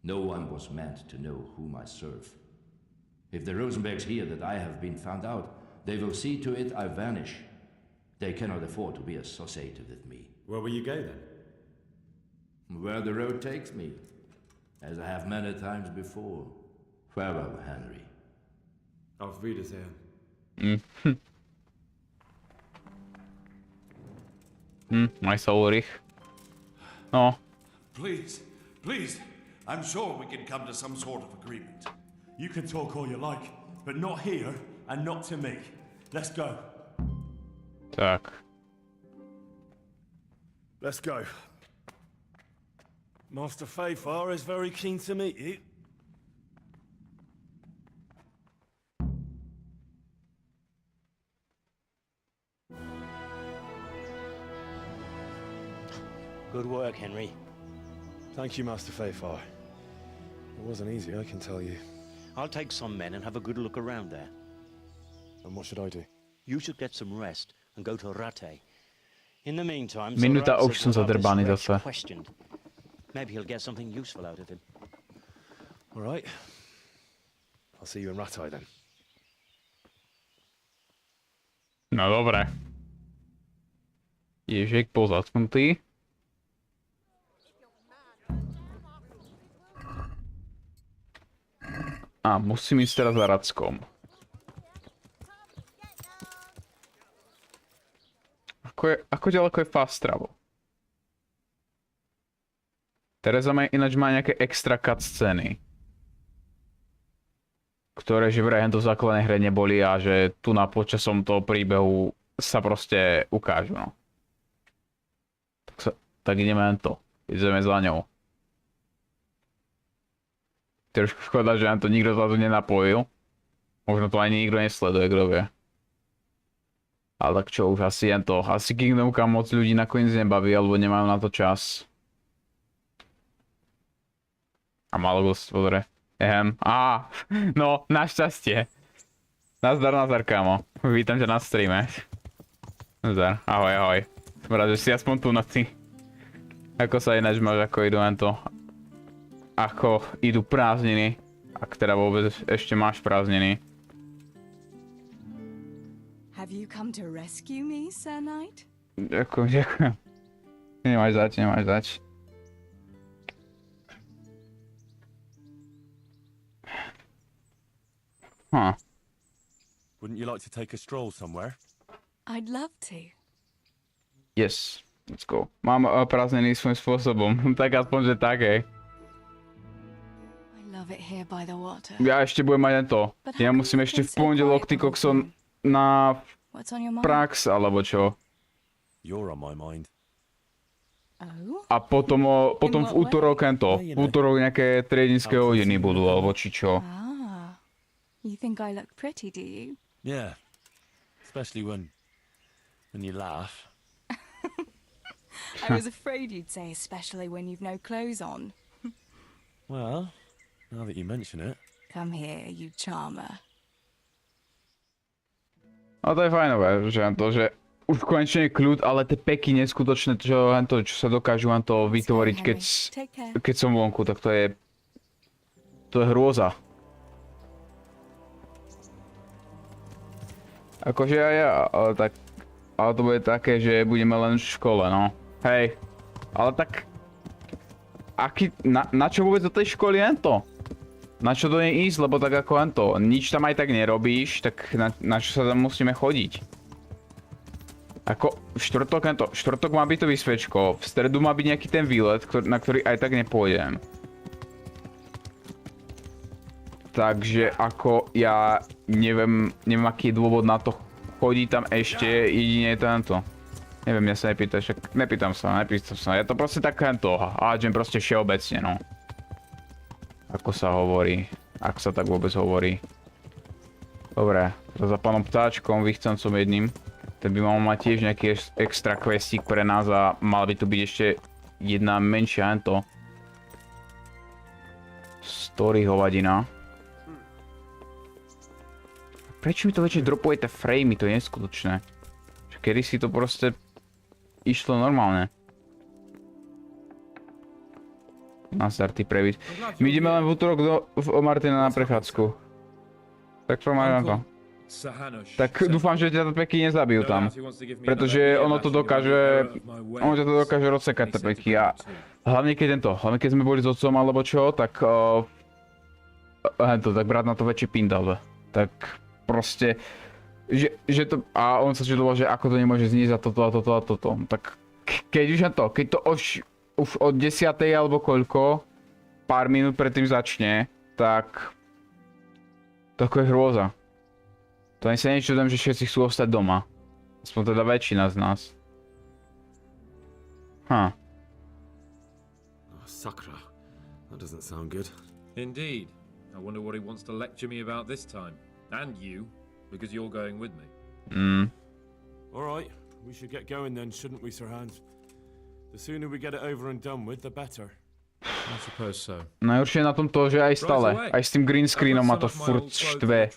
No one was meant to know whom I serve. If the Rosenbergs hear that I have been found out, they will see to it I vanish. They cannot afford to be associated with me. Where will you go then? Where the road takes me, as I have many times before. Farewell, Henry. Auf Wiedersehen. Nice Ulrich. No. Please, please, I'm sure we can come to some sort of agreement. You can talk all you like, but not here and not to me. Let's go. Tak. Let's go. Master Fayfire is very keen to meet you. Good work, Henry. Thank you, Master Fayfire. It wasn't easy, I can tell you. I'll take some men and have a good look around there. And what should I do? You should get some rest and go to Rate. In the meantime, Minuta, Zorad už som says we'll have this zadrbaný wretch zase. questioned. Maybe he'll get something useful out of him. All right. I'll see you in Ratai then. No dobre. Ježiek bol zatknutý. A musím ísť teraz za Rackom. Ako ďaleko je fast travel? Tereza ináč má nejaké extra cutscény, ktoré že vraj do základnej hre neboli a že tu na počasom toho príbehu sa proste ukážu, no. Tak ideme len to. Ideme za ňou. Trošku škoda, že nám to nikto zrazu nenapojil. Možno to ani nikto nesleduje, kto vie. Ale tak čo už, asi jen to. Asi Kingdom Come moc ľudí nakoniec nebaví, alebo nemajú na to čas. A málo kto si pozrie. No, našťastie. Nazdar, kámo. Vítam ťa na streame. Nazdar, ahoj. Som rád, že si aspoň tu noci. Ako sa ináč máš, ako idú len to. Ako idú prázdniny. Ak teda vôbec ešte máš prázdniny. Have you come to rescue me, Sir Knight? Ďakujem. Nemáš zač. Wouldn't you like to take a stroll somewhere? I'd love to. Yes, let's go. Mám prázdniny svojím spôsobom. Tak aspoň, že tak, hej. Love it here by the water. Ja ešte budem mať len to. Ja musím ešte v pondelok ty kokson na prax, alebo čo. You're on my mind. A potom v útorok ento. V útorok nejaké triedinské hodiny budú, alebo či čo. You think I look pretty, do you? Yeah. Especially when you laugh. I was afraid you'd say especially when you've no clothes on. Well, now that you mention it. Come here, you charmer. No to je fajnové, že už konečne je kľud, ale tie peky neskutočné, čo sa dokážu vytvoriť, keď som vonku, tak to je hrôza. Akože ja, ale to bude také, že budeme len v škole, no. Hej, ale tak, na čo vôbec do tej školy ento? Na čo do nej ísť, lebo tak ako ento, nič tam aj tak nerobíš, tak na čo sa tam musíme chodiť? Ako, v štvrtok má byť to vysvečko, v stredu má byť nejaký ten výlet, na ktorý aj tak nepôjdem. Takže ako ja neviem aký je dôvod na to chodiť tam ešte, jedine tento. Neviem, ja sa nepýtam sa. Ja to proste tak tento hádžem proste všeobecne, no. Ako sa hovorí, ak sa tak vôbec hovorí. Dobre, za pánom ptáčkom, vychcancom jedným. Ten by mal mať tiež nejaký extra questík pre nás a mal by tu byť ešte jedna menšia tento. Story hovadina. Prečo mi to väčšie dropuje tie framey, to je neskutočné. Kedy si to proste išlo normálne. Nazdar, ty previd. My ideme len v útorok v Martina na prechádzku. Tak pomáham to. Tak dúfam, že ťa to peky nezabijú tam. Pretože ono to dokáže... Ono ťa to dokáže rozsekať tie peky a... Hlavne keď sme boli s otcom alebo čo, tak... tak brat na to väčší pindal. Tak... Proste, že to, a on sa čudoval, že ako to nemôže znísť a toto. Tak keď to už od 10. alebo koľko, pár minút predtým začne, tak to je hrôza. To ani sa nečudujem, že všetci chcú ostať doma. Aspoň teda väčšina z nás. Oh, Sakra. That doesn't sound good. Indeed. I wonder what he wants to lecture me about this time. And you, because you're going with me. Alright, we should get going then, shouldn't we, Sir Hans? The sooner we get it over and done with, the better. Najhoršie je na tom to, že aj stále, aj s tým green screenom ma to furt štve.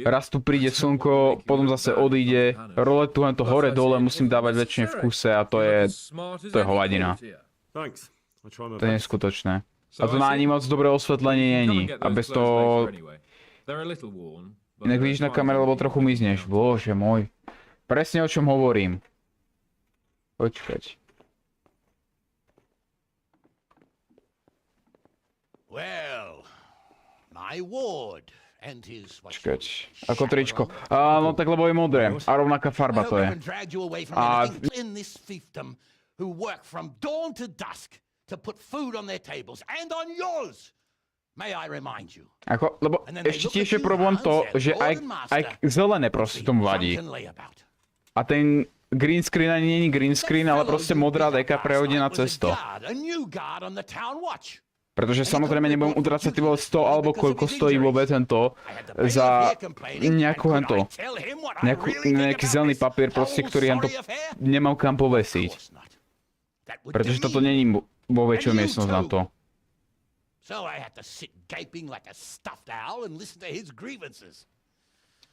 Raz tu príde slnko, potom zase odíde, roletu len to hore dole musím dávať väčšine v kuse a to je hovadina. To je neskutočné. A to na ani moc dobré osvetlenie není. A bez toho... Inak vidíš na kamere, lebo trochu mizneš. Bože môj. Presne o čom hovorím. Počkať. Počkať. Ako tričko. No tak lebo je modré. A rovnaká farba to je. A... Ako, lebo ešte tiež je problém to, že aj zelené proste tomu vadí. A ten green screen ani není green screen, ale proste modrá deka prehodená cez to. Pretože samozrejme nebudem utracať ty vole 100 alebo koľko stojí vôbec tento za nejaký zelený papier proste, ktorý nemám kam povesiť. Pretože toto není vo väčšej miestnosť na to.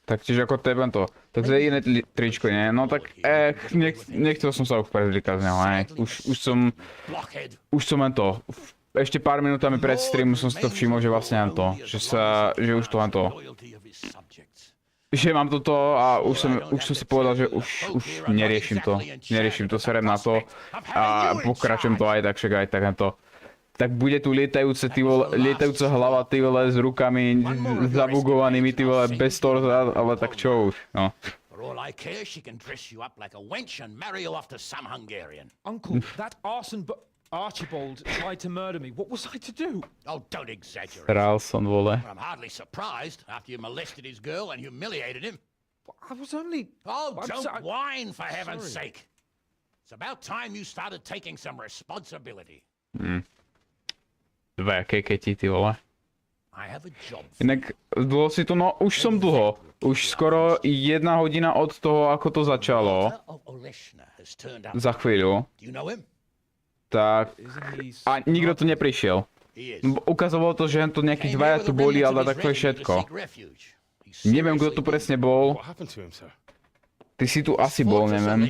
Tak tiež ako tento. Tak to je iné tričko, nie? No tak nechcel som sa už prezlikať z neho, hej. Už som len to. Ešte pár minútami pred streamu som si to všimol, že vlastne len to. Že už to len to. Že mám toto a už som si povedal, že už neriešim to. Neriešim to, serem na to. A pokračujem to aj tak, však aj tak to. Tak bude tu lietajúca hlava, ty vole, s rukami zabugovanými, ty vole, bez torza, ale tak čo už, no. Uncle, that arson Archibald tried to murder me. What was I to do? Oh, don't exaggerate. Ralson, vole. I'm hardly surprised after you molested his girl and humiliated him. I was only... Oh, don't whine, for heaven's sake. It's about time you started taking some responsibility. Dve keketi, ty vole. Inak dlho si to, no už som dlho. Už skoro 1 hodina od toho, ako to začalo. Za chvíľu. Tak... A nikto tu neprišiel. Ukazovalo to, že to nejakí dvaja tu boli, ale tak to je všetko. Neviem, kto tu presne bol. Ty si tu asi bol, neviem.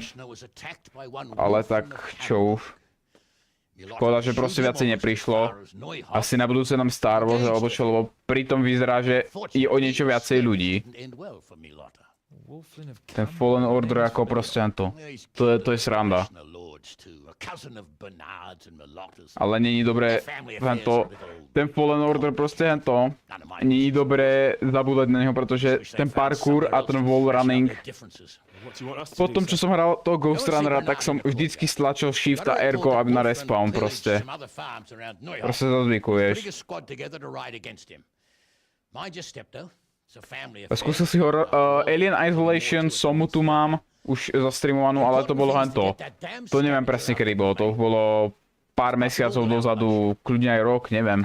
Ale tak, čo už. Škoda, že proste viacej neprišlo. Asi na budúce nám Star Wars alebo čo, lebo pritom vyzerá, že je o niečo viacej ľudí. Ten Fallen Order ako proste to. To je sranda. Ale není dobré ten Fallen Order proste to. Není dobré zabúdať na neho, pretože ten parkour a ten wall running. Po tom, čo som hral toho Ghost Runnera, tak som vždycky stlačil Shift a R-ko, aby na respawn proste. Proste zazvykuješ. Skúsil si ho Alien Isolation, Somu tu mám, už zastreamovanú, ale to bolo len to. To neviem presne kedy bolo, to už bolo pár mesiacov dozadu, kľudne aj rok, neviem.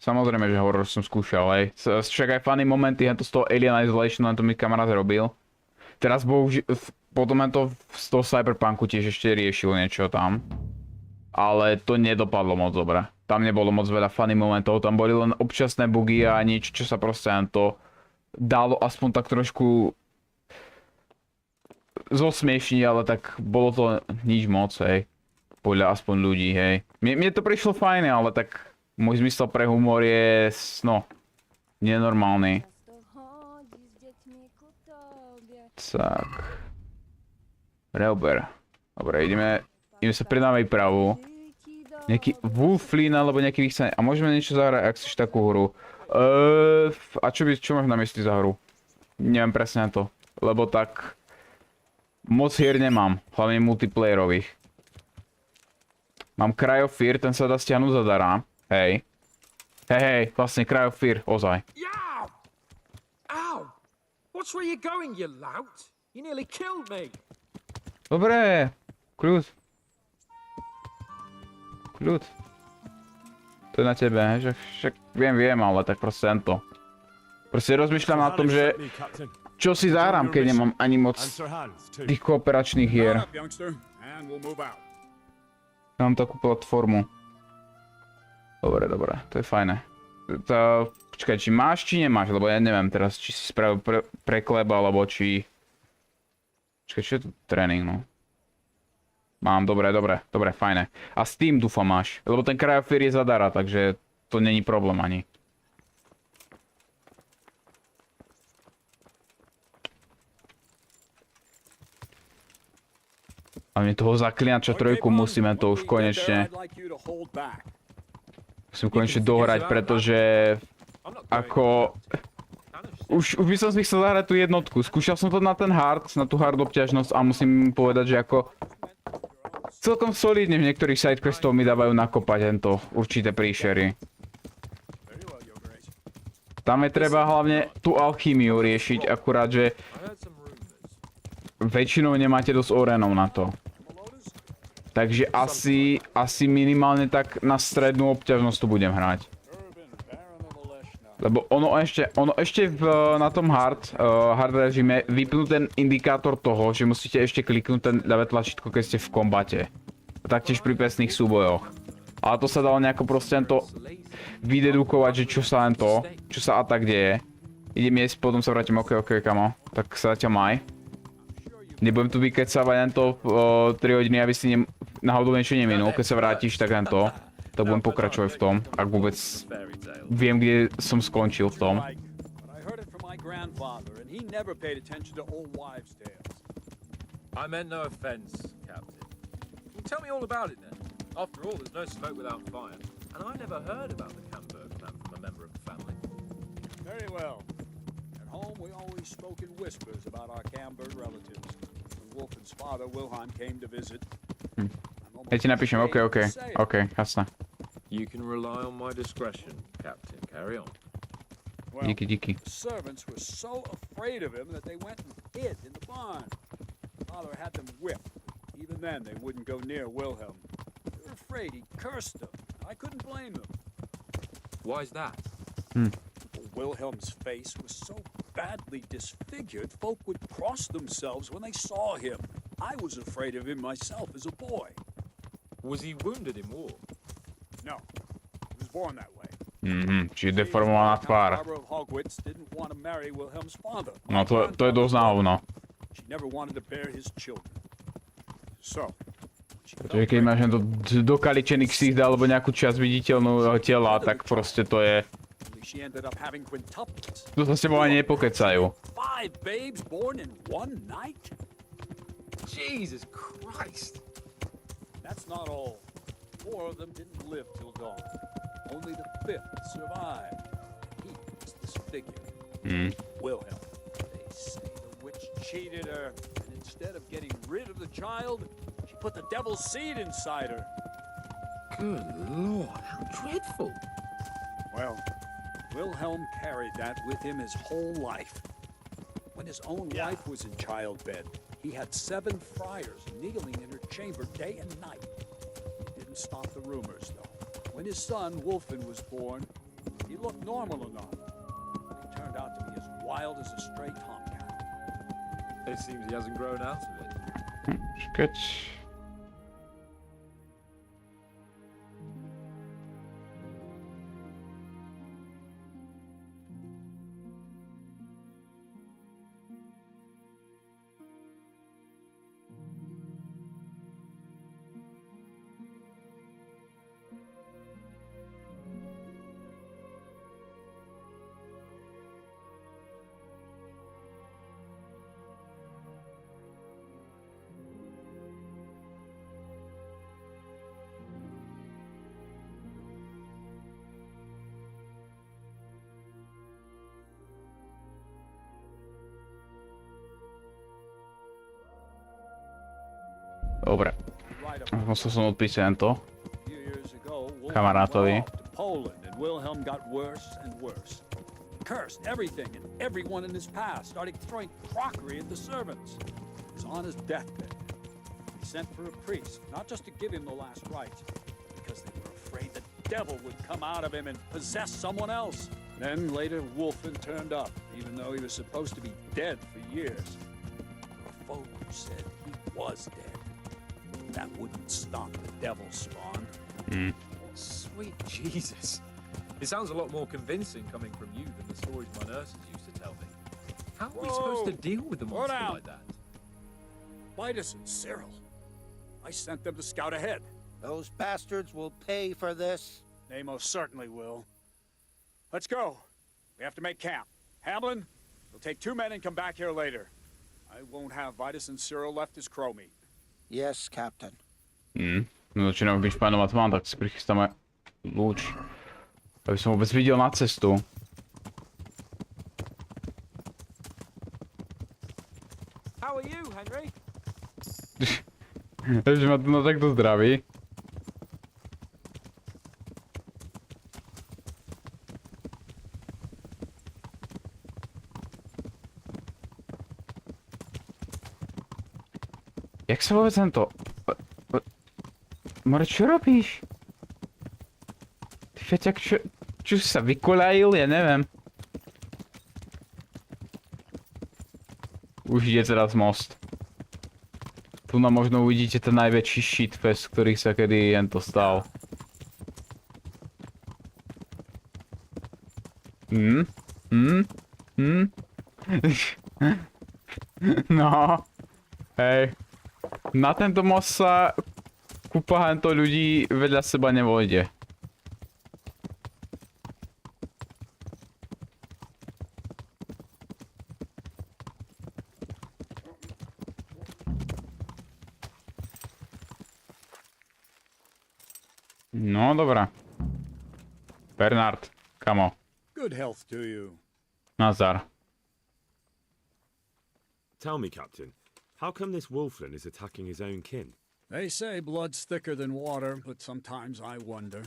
Samozrejme, že horor som skúšal, hej. Však aj funny momenty, to z toho Alien Isolation, len to mi kamarát robil. Teraz potom to z toho Cyberpunku tiež ešte riešil niečo tam. Ale to nedopadlo moc dobre. Tam nebolo moc veľa funny momentov, tam boli len občasné bugy a niečo, čo sa proste to dalo aspoň tak trošku zosmiešniť, ale tak bolo to nič moc, hej. Podľa aspoň ľudí, hej. Mne to prišlo fajné, ale tak môj zmysel pre humor je, no, nenormálny. Tak. Odber. Dobre, ideme sa pridávať pravú. Nejaký Wolflin alebo nejaký vychcenie. A môžeme niečo zahrať, ak chceš takú hru. A čo máš na mysli za hru? Neviem presne to. Lebo tak... Moc hier nemám. Hlavne multiplayerových. Mám Cry of Fear, ten sa dá stiahnuť zadará. Hej. Hej, vlastne Cry of Fear, ozaj. Yow! Ow! Watch where you're going, you lout! You nearly killed me! Dobre, kľud. Kľud. To je na tebe, však viem, ale tak proste to. Proste rozmýšľam na tom, že čo si zahrám, keď nemám ani moc tých kooperačných hier. Mám takú platformu. Dobre, to je fajné. Počkaj, či máš, či nemáš, lebo ja neviem teraz, či si spravil prekleb, alebo či... Počkaj, čo je tu tréning, no? Mám, dobre, fajné. A Steam dúfam máš, lebo ten Cryofear je zadara, takže to není problém ani. A mne toho zaklinača trojku musíme to už konečne... Musím konečne dohrať, pretože... Ako... Už by som si chcel zahrať tú jednotku. Skúšal som to na ten hard, na tú hard obťažnosť a musím povedať, že ako... Celkom solidne v niektorých sidequestov mi dávajú nakopať tento určité príšery. Tam je treba hlavne tú alchýmiu riešiť, akurát, že... Väčšinou nemáte dosť orenov na to. Takže asi minimálne tak na strednú obťažnosť tu budem hrať. Lebo ono ešte na tom hard režime vypnú ten indikátor toho, že musíte ešte kliknúť ten ľavé tlačítko, keď ste v kombate. A taktiež pri pesných súbojoch. Ale to sa dalo nejako proste to vydedukovať, že čo sa a tak deje. Idem jesť, potom sa vrátim, ok, kamo. Tak sa zatiaľ maj. Nebudem tu vykecávať len to 3 hodiny, aby si náhodou niečo neminul. Keď sa vrátiš, tak len to. Tak budem pokračovať v tom, ak vôbec viem, kde som skončil v tom. I meant no offense, Captain. Tell me all about it then. After all, there's no smoke without fire. And I never heard about the Camberg clan from a member of the family. Very well. At home, we always spoke in whispers about our Camberg relatives. When Wolfen's father, Wilhelm, came to visit. Ja ti napíšem, ok, jasné. You can rely on my discretion, Captain. Carry on. Well, díky. the servants were so afraid of him that they went and hid in the barn. Father had them whipped. Even then, they wouldn't go near Wilhelm. They were afraid he cursed them. I couldn't blame them. Why's that? Wilhelm's face was so badly disfigured, folk would cross themselves when they saw him. I was afraid of him myself as a boy. Was he wounded in war? No, he was born that way. Čiže deformovaná tvár. No to je dosť na hovno. Takže keď máš dokaličený ksicht alebo nejakú časť viditeľnú tela, tak proste to je... To sa s tebou ani nepokecajú. Jesus Christ! That's not all. 4 of them didn't live till dawn. Only the 5th survived. He was disfigured. Wilhelm. They say the witch cheated her, and instead of getting rid of the child, she put the devil's seed inside her. Good Lord, how dreadful. Well, Wilhelm carried that with him his whole life. When his own wife was in childbed, he had 7 friars kneeling in her chamber day and night. He didn't stop the rumors, though. When his son, Wolfen, was born, he looked normal enough. But he turned out to be as wild as a stray tomcat. It seems he hasn't grown out of it. Good. Dobre. Musel som odpísať to kamarátovi. Wilhelm got worse and worse. Cursed everything and everyone in his past, started throwing crockery at the servants. He was on his deathbed. He sent for a priest, not just to give him the last rites, because they were afraid the devil would come out of him and possess someone else. Then later Wolfen turned up, even though he was supposed to be dead for years. Folk said he was dead. That wouldn't stop the devil spawn. Sweet Jesus. It sounds a lot more convincing coming from you than the stories my nurses used to tell me. How are we supposed to deal with a monster like that? Vitus and Cyril. I sent them to scout ahead. Those bastards will pay for this. They most certainly will. Let's go. We have to make camp. Hamlin, we'll take 2 men and come back here later. I won't have Vitus and Cyril left as crow meat. Yes, Captain. No začíname byť špajnovať mám, tak si prichystáme lúč. Aby som vôbec videl na cestu. How are you, Henry? Takže ma tu no takto zdraví. Jak sa vôbec tento... More, čo robíš? Ty feťak, čo si sa vykolajil? Ja neviem. Už ide teraz most. Tu nám možno uvidíte ten najväčší shitfest, ktorý sa kedy jento stal. No. Hej. Na tento most sa kúpa hento ľudí vedľa seba nevojde. No dobrá. Bernard, kamo. Good health to you. Nazar. Tell me, Captain, how come this wolfling is attacking his own kin? They say blood's thicker than water, but sometimes I wonder.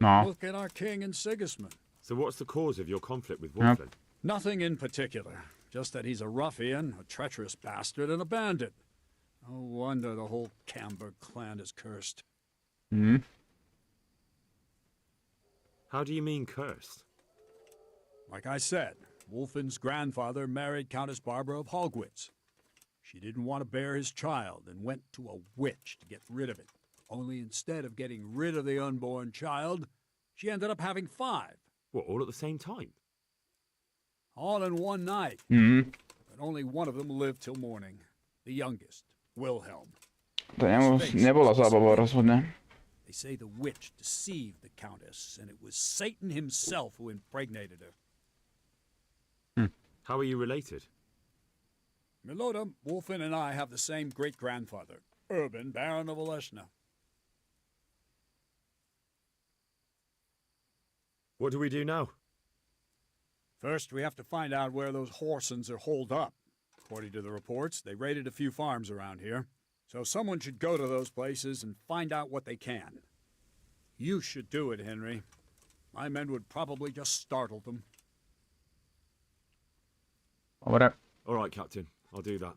No. Look at our king and Sigismund. So what's the cause of your conflict with wolfling? Nothing in particular. Just that he's a ruffian, a treacherous bastard, and a bandit. No wonder the whole Camber clan is cursed. How do you mean cursed? Like I said, Wolfin's grandfather married Countess Barbara of Hogwitz. She didn't want to bear his child and went to a witch to get rid of it. Only instead of getting rid of the unborn child, she ended up having 5. What, all at the same time? All in one night. But only one of them lived till morning. The youngest, Wilhelm. To nebola zábava rozhodne. They say the witch deceived the countess, and it was Satan himself who impregnated her. How are you related? Miloda, Wolfin and I have the same great-grandfather, Urban, Baron of Oleshna. What do we do now? First, we have to find out where those Horsons are holed up. According to the reports, they raided a few farms around here. So someone should go to those places and find out what they can. You should do it, Henry. My men would probably just startle them. All right, Captain. I'll do that.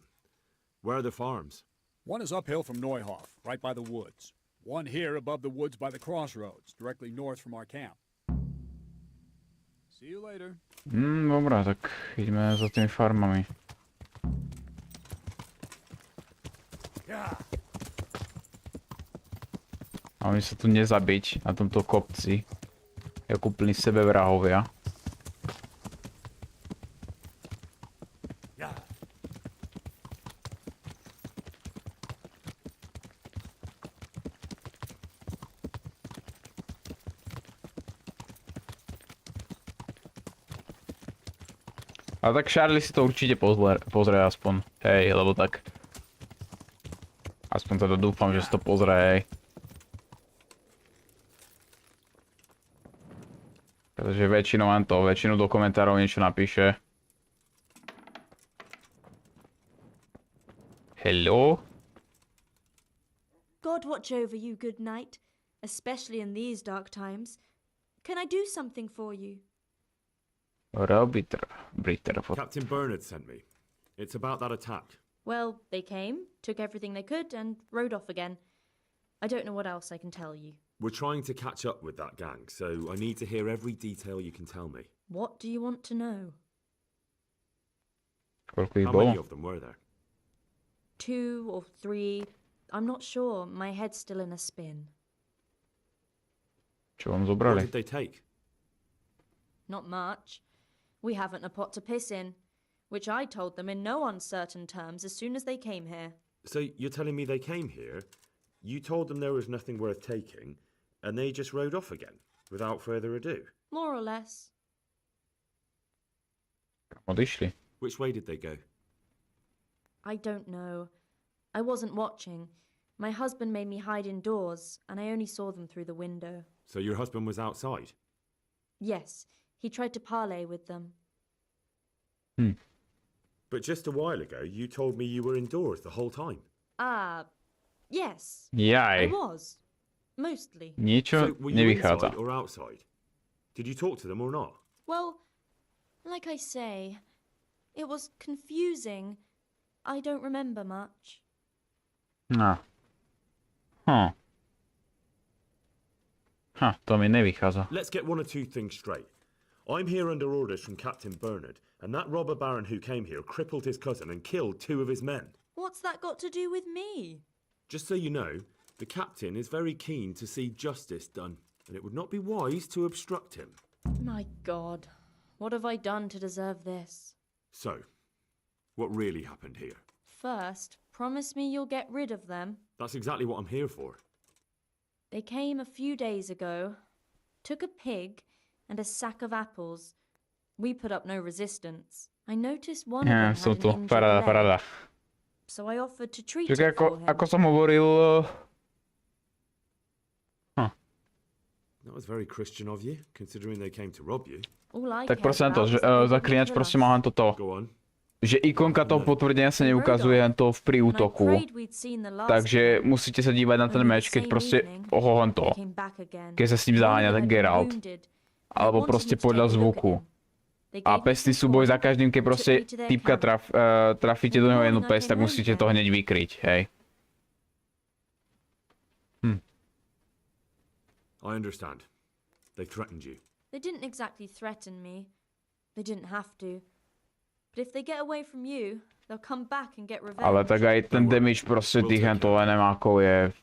Where are the farms? One is uphill from Neuhof, right by the woods. One here above the woods by the crossroads, directly north from our camp. See you later. Dobra, tak ideme za tými farmami. A oni sa tu nezabiť na tomto kopci. Jak úplní sebevrahovia. A tak Charlie si to určite pozrie aspoň, hej, lebo tak... Aspoň teda dúfam, že si to pozrie, hej. Pretože väčšinu do komentárov niečo napíše. Hello? God watch over you, good knight, especially in these dark times. Can I do something for you? Captain Bernard sent me. It's about that attack. Well, they came, took everything they could, and rode off again. I don't know what else I can tell you. We're trying to catch up with that gang, so I need to hear every detail you can tell me. What do you want to know? How many of them were there? 2 or 3. I'm not sure. My head's still in a spin. Čo vám What zobrali? did they take? Not much. We haven't a pot to piss in, which I told them in no uncertain terms as soon as they came here. So you're telling me they came here, you told them there was nothing worth taking, and they just rode off again, without further ado? More or less. Odišli. Which way did they go? I don't know. I wasn't watching. My husband made me hide indoors, and I only saw them through the window. So your husband was outside? Yes, he tried to parley with them. But just a while ago, you told me you were indoors the whole time. Yes. Jaj. I was. Mostly. Niečo So were you nevychádza. inside or outside? Did you talk to them or not? Well, like I say, it was confusing. I don't remember much. No. To mi nevychádza. Let's get one or two things straight. I'm here under orders from Captain Bernard, and that robber baron who came here crippled his cousin and killed 2 of his men. What's that got to do with me? Just so you know, the captain is very keen to see justice done, and it would not be wise to obstruct him. My God, what have I done to deserve this? So, what really happened here? First, promise me you'll get rid of them. That's exactly what I'm here for. They came a few days ago, took a pig and a sack of apples. We put up no resistance. I noticed one of them had an injured leg, paráda. so I offered to treat Čiže it for him. ako som hovoril... That was very Christian of you, considering they came to rob you. All I Tak cared prosím about to, že was that they zaklinač didn't proste kill má us. len toto. Go on. Že ikonka toho potvrdenia sa neukazuje len to pri And I útoku. prayed we'd seen the last Takže of them. musíte sa dívať na ten Only meč, the keď same proste evening, len to. they came back again. Keď sa s ním zaháňa ten Geralt. Alebo proste podľa zvuku. A pestný súboj za každým, keď proste typka trafíte do neho jednu pest, tak musíte to hneď vykryť, hej. I understand. They threatened you. They didn't exactly threaten me. They didn't have to. But if they get away from you, they'll come back and get revenge. Ale tak aj ten damage proste tých hentov enemákov je...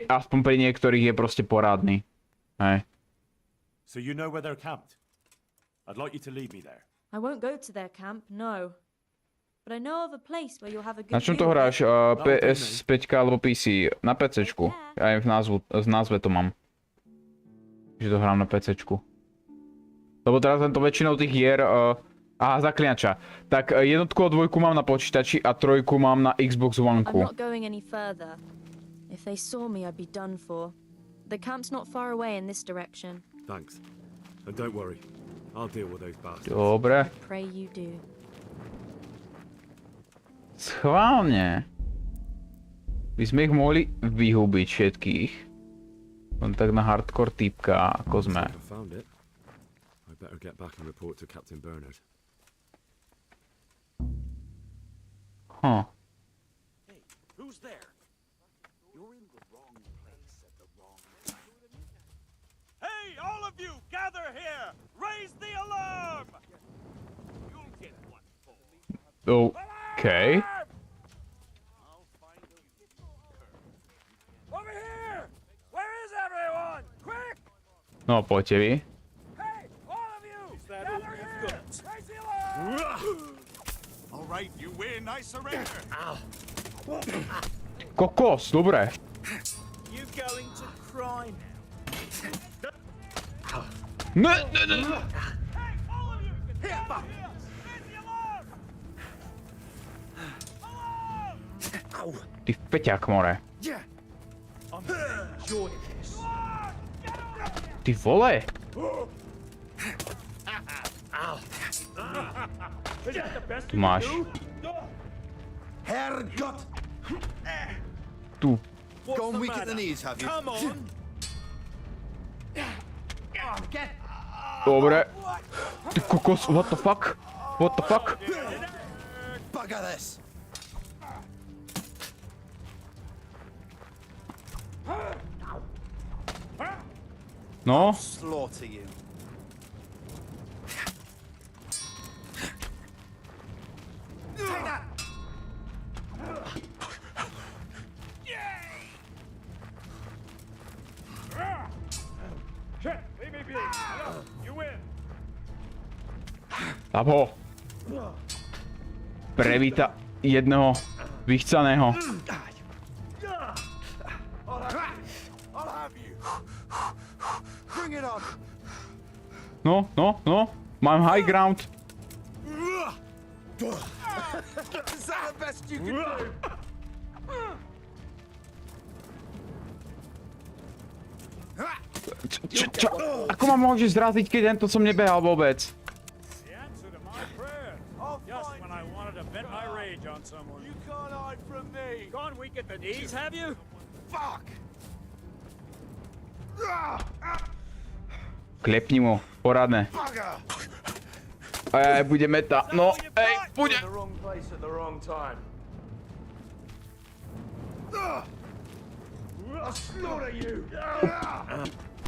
Aspoň pri niektorých je proste porádny. Hej. So you know where they're camped? I'd like you to lead me there. I won't go to their camp, no. But I know of a place where you'll have a good Na čom to view of hráš? it. PS5 alebo PC? Na PCčku. Aj v názve to mám. Že to hrám na PCčku. Lebo teraz tento väčšinou tých hier... Zaklinača. Tak jednotku a dvojku mám na počítači a trojku mám na Xbox One. I'm not going any further. If they saw me, I'd be done for. The camp's not far away in this direction. Thanks. And don't worry. I'll deal with those bastards. Dobre. Pray you do. Schválne. By sme ich mohli vyhubiť všetkých. Len tak na hardcore typka, ako sme. I found it. I better get back and report to Captain Bernard. Huh. Hey, who's there? You're in the wrong place at the wrong time. Hey, all of you, gather here! Raise the alarm! You'll get one for Okay. Over here! Where is everyone? Quick! No, poďte vy. Hey, all of you! Gather here! Raise the alarm! All right, you win. I surrender. Kokos, dobre. You going to cry now? Ne. Hey, all of you! Gather here! Raise the alarm! Alarm! Ty feťák, more. I'm enjoying this. Ty vole. Tu máš. Herrgott! Tu. Gone weak at the knees, have you? Come on! Get! Dobre. Ty kokos, what the fuck? What the fuck? Bugger this! No. Slaughter you. Take that! Shit, leave me be. Hello, you win. Dám ho. Prevíta jedného vychcaného. No, no, no. Mám high ground. Is that the best you can do? Čo? Ako ma môžeš zraziť, keď len to som nebehal vôbec? The answer to my prayer. Just when I wanted to vent my rage on someone. You can't hide from me. Gone weak at the knees, have you? Fuck. Klepni mu, poradné. Aj, bude meta. No, ej, bude.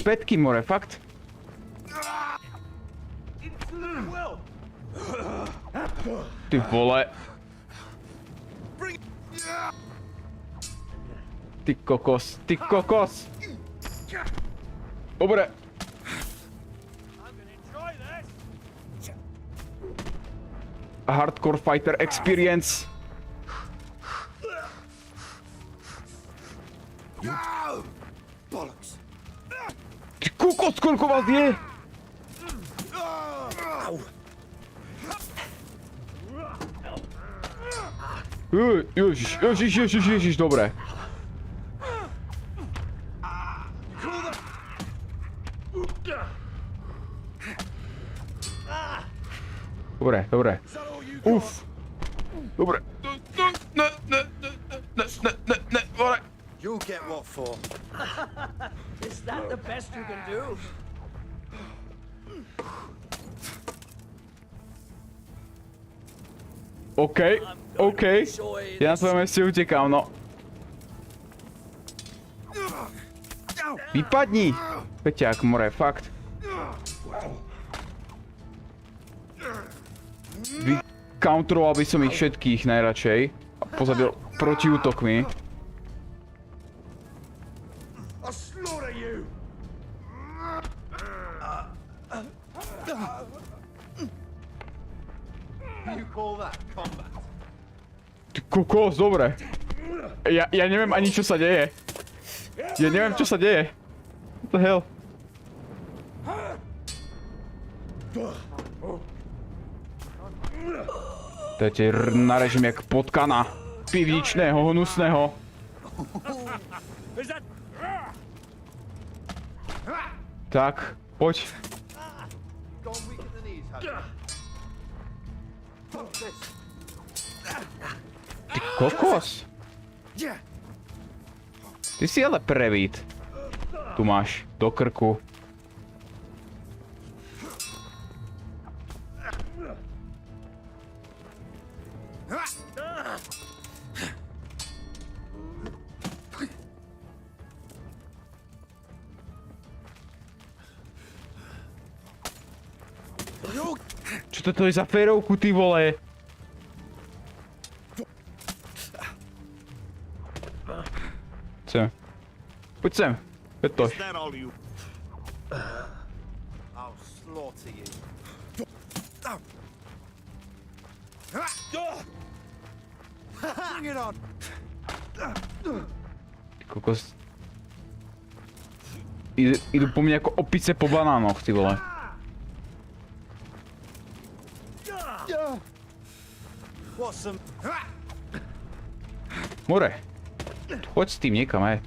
Pätky, more, fakt? Ty vole. Ty kokos, ty kokos. Dobre. Hardcore fighter experience. Ty kokos, koľko vás je? Ježiš, dobre. Dobre. Uf. Dobre. Ne, vole. You'll get what for. Is that the best you can do? OK. Ja na svojom meste utekám, no. Vypadni! Peťák, more, fakt. Vycountroval by som ich všetkých najradšej. A pozabil protiútokmi. Ty kokos, dobre. Ja neviem ani čo sa deje. What the hell? To je narežím jak potkana. Pivničného, hnusného. Tak, poď. Ty kokos. Ty si ale prevít. Tu máš do krku. Čo toto je za férovku, ty vole? Sem. Poď sem. Petoš. Ty kokos. Idú po mne ako opice po banánoch, ty vole. More. Choď s tým niekam, hej.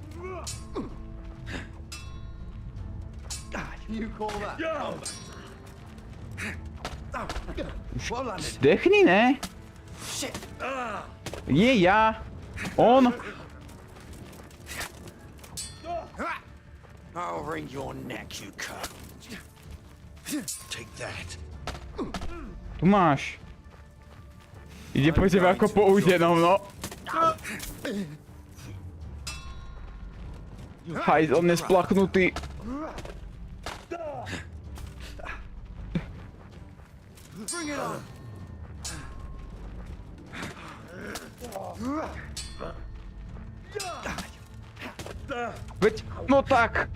Zdechni, ne? Nie ja. On. I'll wring your neck, you cunt. Take that. Tu máš. Ide po tebe ako po údenom, no. Hajz, on je splachnutý. Veď, no tak.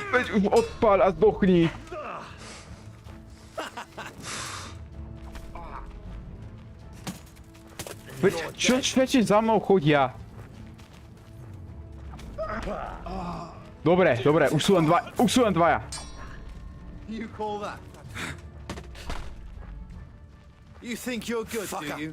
Veď už odpáľ a zdochni. Veď čo všetci za mnou chodia? Dobre, dobre, už sú len dvaja. You call that? You think you're good, do you?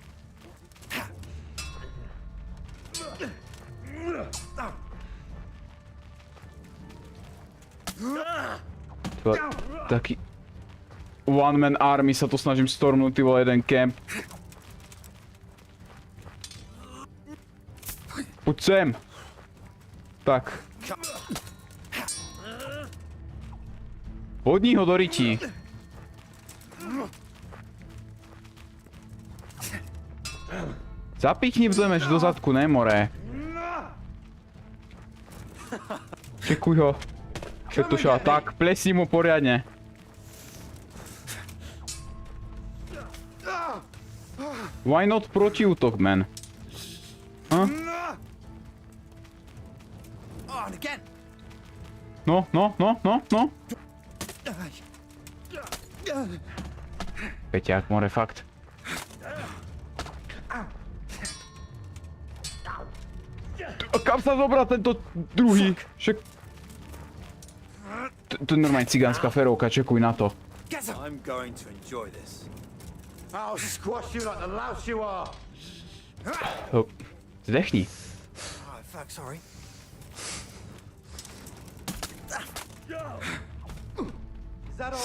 Taký one man army sa tu snažím stormnúť, ty vole, jeden camp. Poď sem. Tak. Hodni ho do rytí. Zapichni vlemeč do zadku, ne more. Čekuj ho. Všetko tak, plesni mu poriadne. Why not protiútok, man? Huh? No. Peťák, more, fakt. A kam sa zobral tento druhý? Však... To je normálne cigánska ferovka, čekuj na to. I'm going to enjoy this. I'll squash you like the louse you are. Zdechni. Alright, fuck, sorry.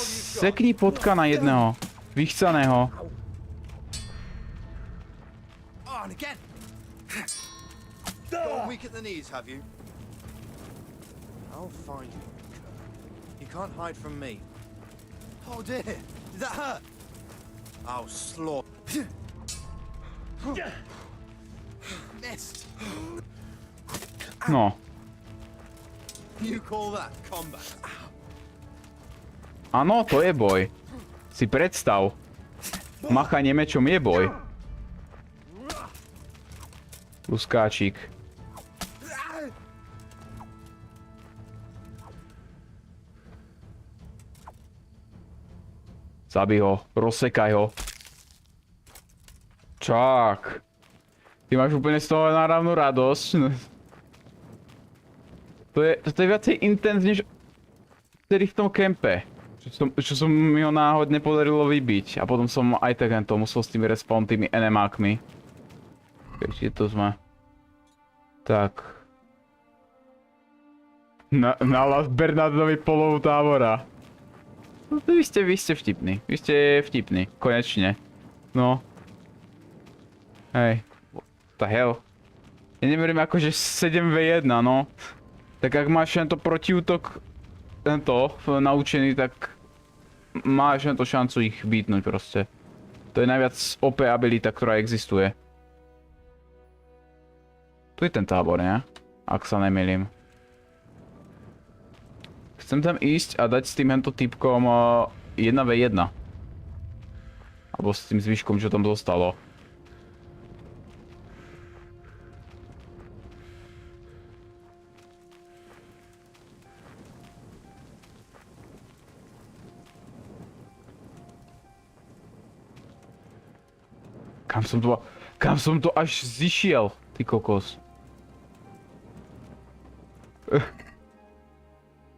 Sekni potka na jedného. Vychcaného. On again. Got weak at the knees, have you? I'll find you. You can't hide from me. Oh dear, did that hurt? I'll slaughter. Missed. No. You call that combat? Áno, to je boj. Si predstav. Machanie mečom je boj. Luskáčik. Zabij ho, rozsekaj ho. Čak. Ty máš úplne z toho náravnú radosť. To je viacej intenz, než vtedy v tom kempe. Čo som mi ho náhodne podarilo vybiť. A potom som aj tak to musel s tými respawn, tými enemákmi. Kde to sme? Tak. Na Las Bernardovi polov tábora. No, vy ste vtipní. Vy ste vtipní. Konečne. No. Hej. What the hell? Ja neverím akože 7v1, no. Tak ak máš tento protiútok naučený, tak máš tento šancu ich beatnúť proste. To je najviac OP abilita, ktorá existuje. Tu je ten tábor, ne? Ak sa nemýlim. Chcem tam ísť a dať s tým hento typkom 1v1. Alebo s tým zvyškom, čo tam zostalo. Kam som to až zišiel, ty kokos.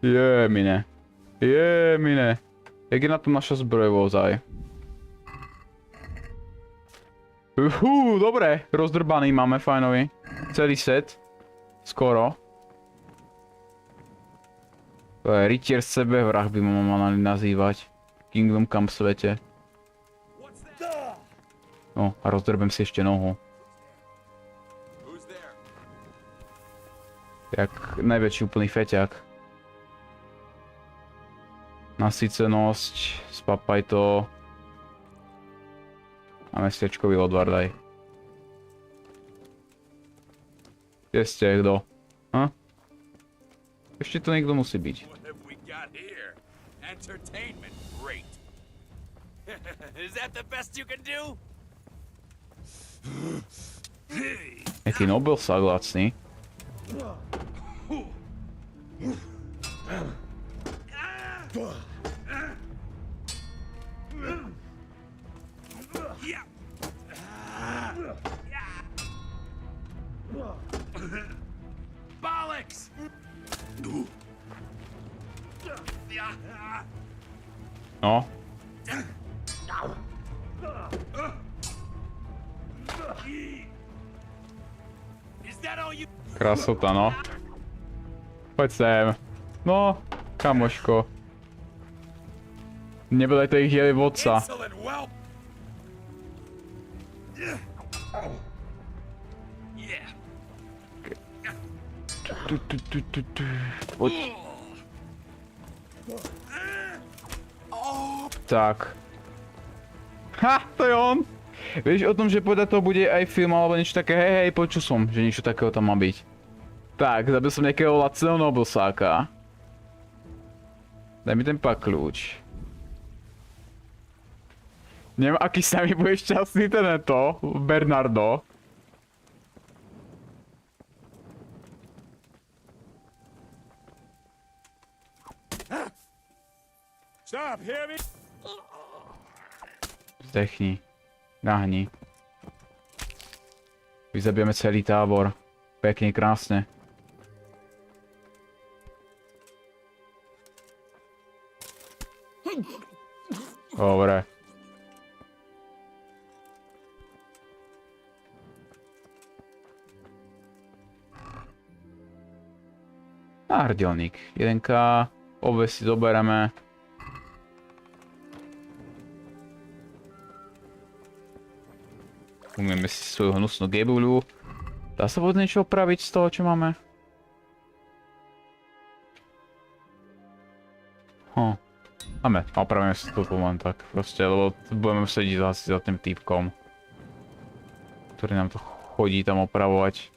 Jemine. Jak je na tom naša zbroj vozaj? Dobre, rozdrbaný máme, fajnový. Celý set. Skoro. Rytier sebevrah by ma mali nazývať. Kingdom Come svete. No, a rozdrbem si ešte nohu. Jak najväčší úplný feťák. Nasýcenosť, spapaj to. A mestečkový odvardaj. Kde ste, kto? Ešte to niekto musí byť. Entertainment, great. Is that the best you can do? Jaký Nobelsák lacný. No. Krasota, no. Poď sem. No, kamoško. Nebodaj to ich jeli vodca. Poď. Tak. Ha, to je on! Vieš o tom, že podľa toho bude aj film alebo niečo také, hej, počul som, že niečo takého tam má byť. Tak, zabil som nejakého lacného Nobelsáka. Daj mi ten pak kľúč. Neviem, aký sa mi bude šťastný tento, Bernardo. Stop, hear me? Zdechni. Nahni. Vyzabijeme celý tábor. Pekne, krásne. Dobre. Náhrdelník. 1K. Obe si zobereme. Umieme si svoju hnusnú gebuľu. Dá sa vôbec niečo opraviť z toho, čo máme? Máme, opravíme si to len tak proste, lebo budeme sedieť zase za tým týpkom, ktorý nám to chodí tam opravovať.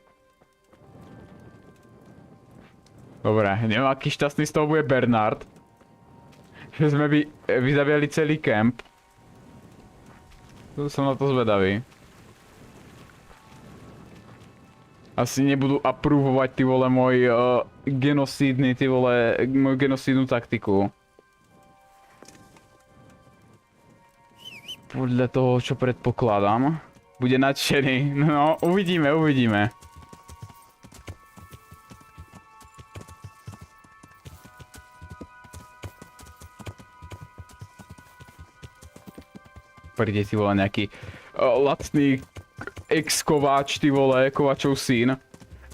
Dobre, neviem, aký šťastný z toho bude Bernard. Že sme vyzabíjali celý kemp. Tu som na to zvedavý. Asi nebudú apprúvovať, ty vole, môj genocídny, ty vole, moju genocídnu taktiku. Podľa toho, čo predpokladám. Bude nadšený. No, uvidíme, uvidíme. Príde, ty vole, nejaký lacný ex-kováč, ty vole, kováčov syn.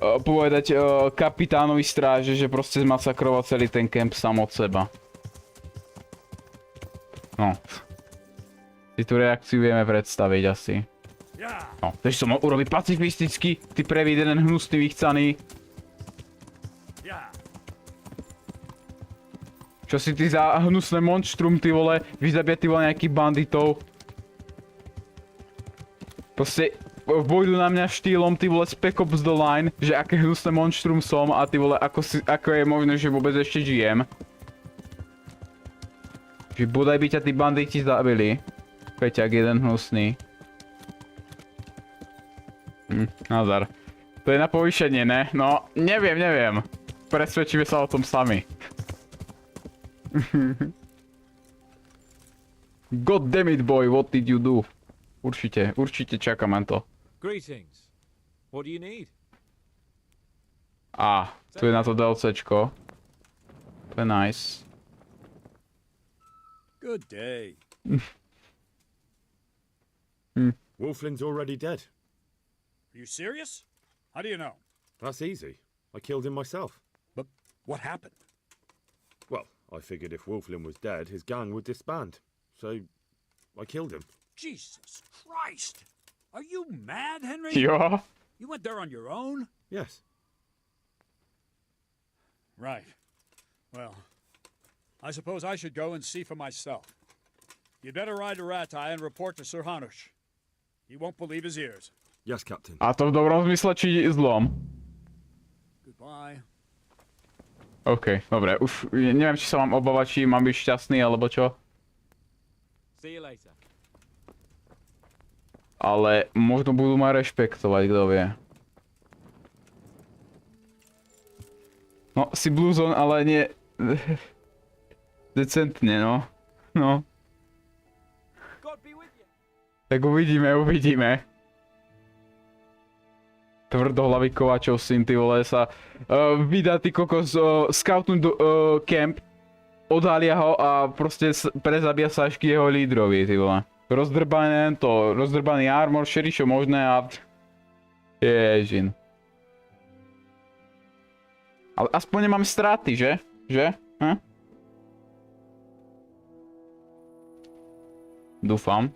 Povedať kapitánovi stráže, že proste zmasakroval celý ten kemp sám od seba. No. Si tú reakciu vieme predstaviť asi. No, takže som mal urobiť pacifisticky, ty prevíd jeden hnusný vychcaný. Čo si ty za hnusné monštrum, ty vole, vyzabia ty vole nejakých banditov. Proste vojdu na mňa štýlom, ty vole, Spec Ops The Line, že aké hnusné monštrum som a ty vole, ako je možné, že vôbec ešte žijem. Že bodaj by ťa tí banditi zabili. Peťak jeden hnusný. Nazar. To je na povýšenie, ne? No, neviem. Presvedčíme sa o tom sami. God damn it, boy, what did you do? Určite čakám na to. Greetings. What do you need? Tu je na to DLCčko. To je nice. Good day. Wolflin's already dead. Are you serious? How do you know? That's easy. I killed him myself. But what happened? Well, I figured if Wolflin was dead, his gang would disband. So, I killed him. Jesus Christ! Are you mad, Henry? Yeah. You went there on your own? Yes. Right. Well, I suppose I should go and see for myself. You'd better ride to Ratai and report to Sir Hanush. He won't believe his ears. Yes, Captain. A to v dobrom zmysle, či zlom? Goodbye. OK, dobre, už neviem, či sa mám obávať, či mám byť šťastný, alebo čo. See you later. Ale možno budú ma rešpektovať, kto vie. No, si blúzon, ale nie... decentne, no. No. Tak uvidíme. Tvrdohlavý kovačov syn, ty vole, sa vydá ty kokos scoutnúť do camp, odhalia ho a proste prezabia sášky jeho lídrovi, ty vole. Rozdrbaný armor, všeličo možné a... Ježin. Ale aspoň nemáme straty, že? Že? Hm? Dúfam.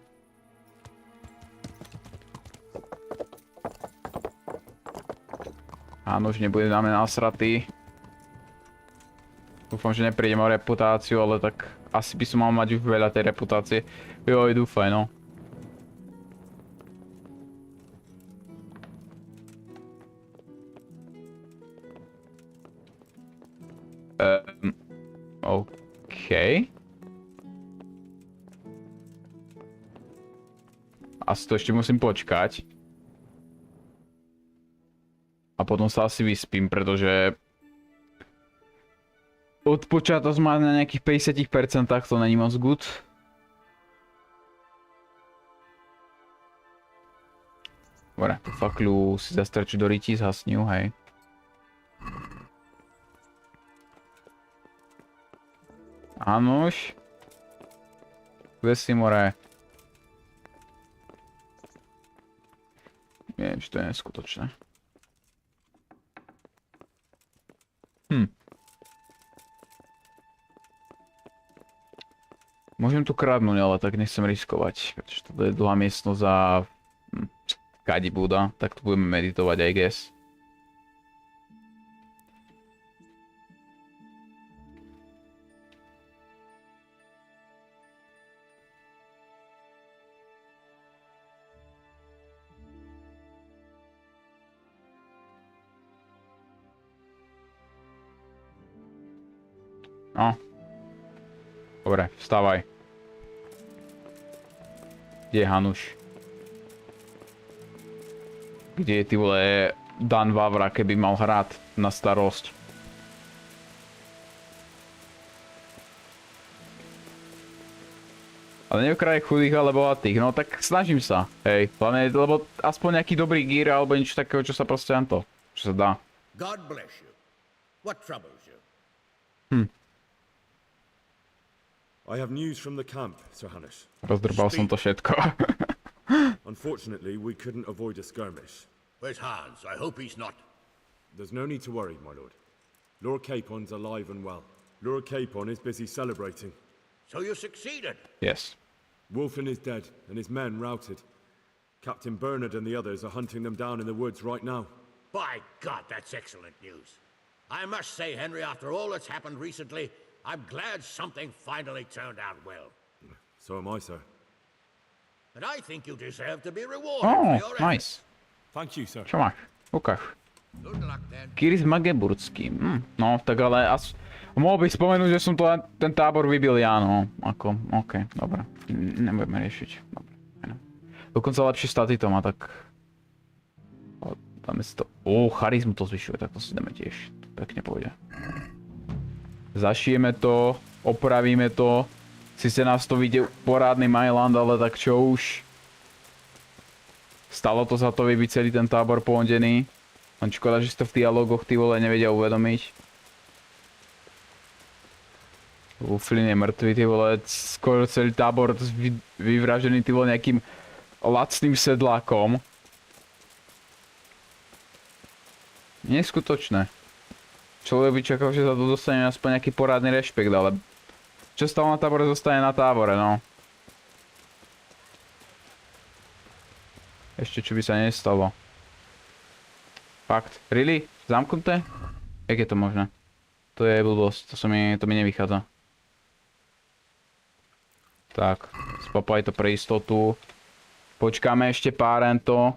Áno, už nebude dáme nasratý. Dúfam, že neprídem o reputáciu, ale tak asi by som mal mať už veľa tej reputácie. Joj, dúfaj, no. OK. Asi to ešte musím počkať. A potom sa asi vyspím, pretože... Odpočatosť má na nejakých 50%, to není moc good. Dobre, tú fakľu si zastrču do ryti, zhasni ju, hej. Ánož. Kde si, more? Viem, že to je neskutočné. Môžem tu kradnúť, ale tak nechcem riskovať, pretože toto je dlhá miestnosť a... Kadi Buda, tak tu budeme meditovať, I guess. No. Dobre, vstávaj. Kde je Hanuš? Kde je ty vole Dan Vavra, keby mal hrát na starosť? Ale neokraj chudých, ale bohatých, no tak snažím sa, hej. Hlavne, lebo aspoň nejaký dobrý gear alebo niečo takého, čo sa proste to, čo sa dá. God bless you. What troubles you? I have news from the camp, Sir Hannes. Rozdrbal som to všetko. Unfortunately, we couldn't avoid a skirmish. Where's Hans? I hope he's not. There's no need to worry, my lord. Lord Capon's alive and well. Lord Capon is busy celebrating. So you succeeded? Yes. Wolfen is dead, and his men routed. Captain Bernard and the others are hunting them down in the woods right now. By God, that's excellent news. I must say, Henry, after all that's happened recently, I'm glad something finally turned out well. So am I, sir. And I think you deserve to be rewarded Oh, for your nice. Thank you, sir. Čo máš? Ukáž. Good luck then. Kiris Mageburský. No, tak ale mohol bych spomenúť, že som to ten tábor vybil ja, no. Ako, okej, dobre. Nebudeme riešiť. Dobre. Dokonca lepšie staty to má, tak... Dáme si to... charizmu to zvyšuje, tak to si dáme tiež. Pekne pôjde. Zašijeme to, opravíme to. Sice nás to vyjde porádny Myland, ale tak čo už. Stalo to za to vybiť celý ten tábor pohodený. Len škoda, že si to v dialogoch ty vole nevedia uvedomiť. Uflin je mŕtvy, ty vole, skoro celý tábor vyvražený ty vole nejakým lacným sedlákom. Neskutočné. Človek by čakal, že za to dostane aspoň nejaký porádny rešpekt, ale... Čo stalo na tábore, zostane na tábore, no. Ešte čo by sa nestalo. Fakt. Really? Zamknuté? Jak je to možné? To je blbosť, to mi nevychádza. Tak, spopaj to pre istotu. Počkáme ešte párento.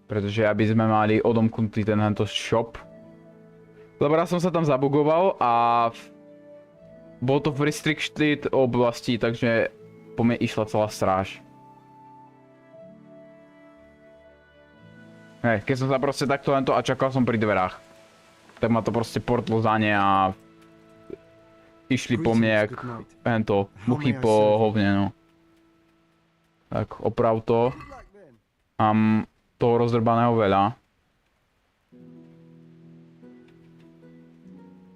Pretože aby sme mali odomknutý tento shop. Lebo raz som sa tam zabugoval a... Bol to v restricted oblasti, takže po mne išla celá stráž. Hej, keď som sa proste takto a čakal som pri dverách. tak ma to proste portlo za ne a išli po mne jak hento muchy po hovne, no. Tak oprav to. Mám toho rozdrbaného veľa.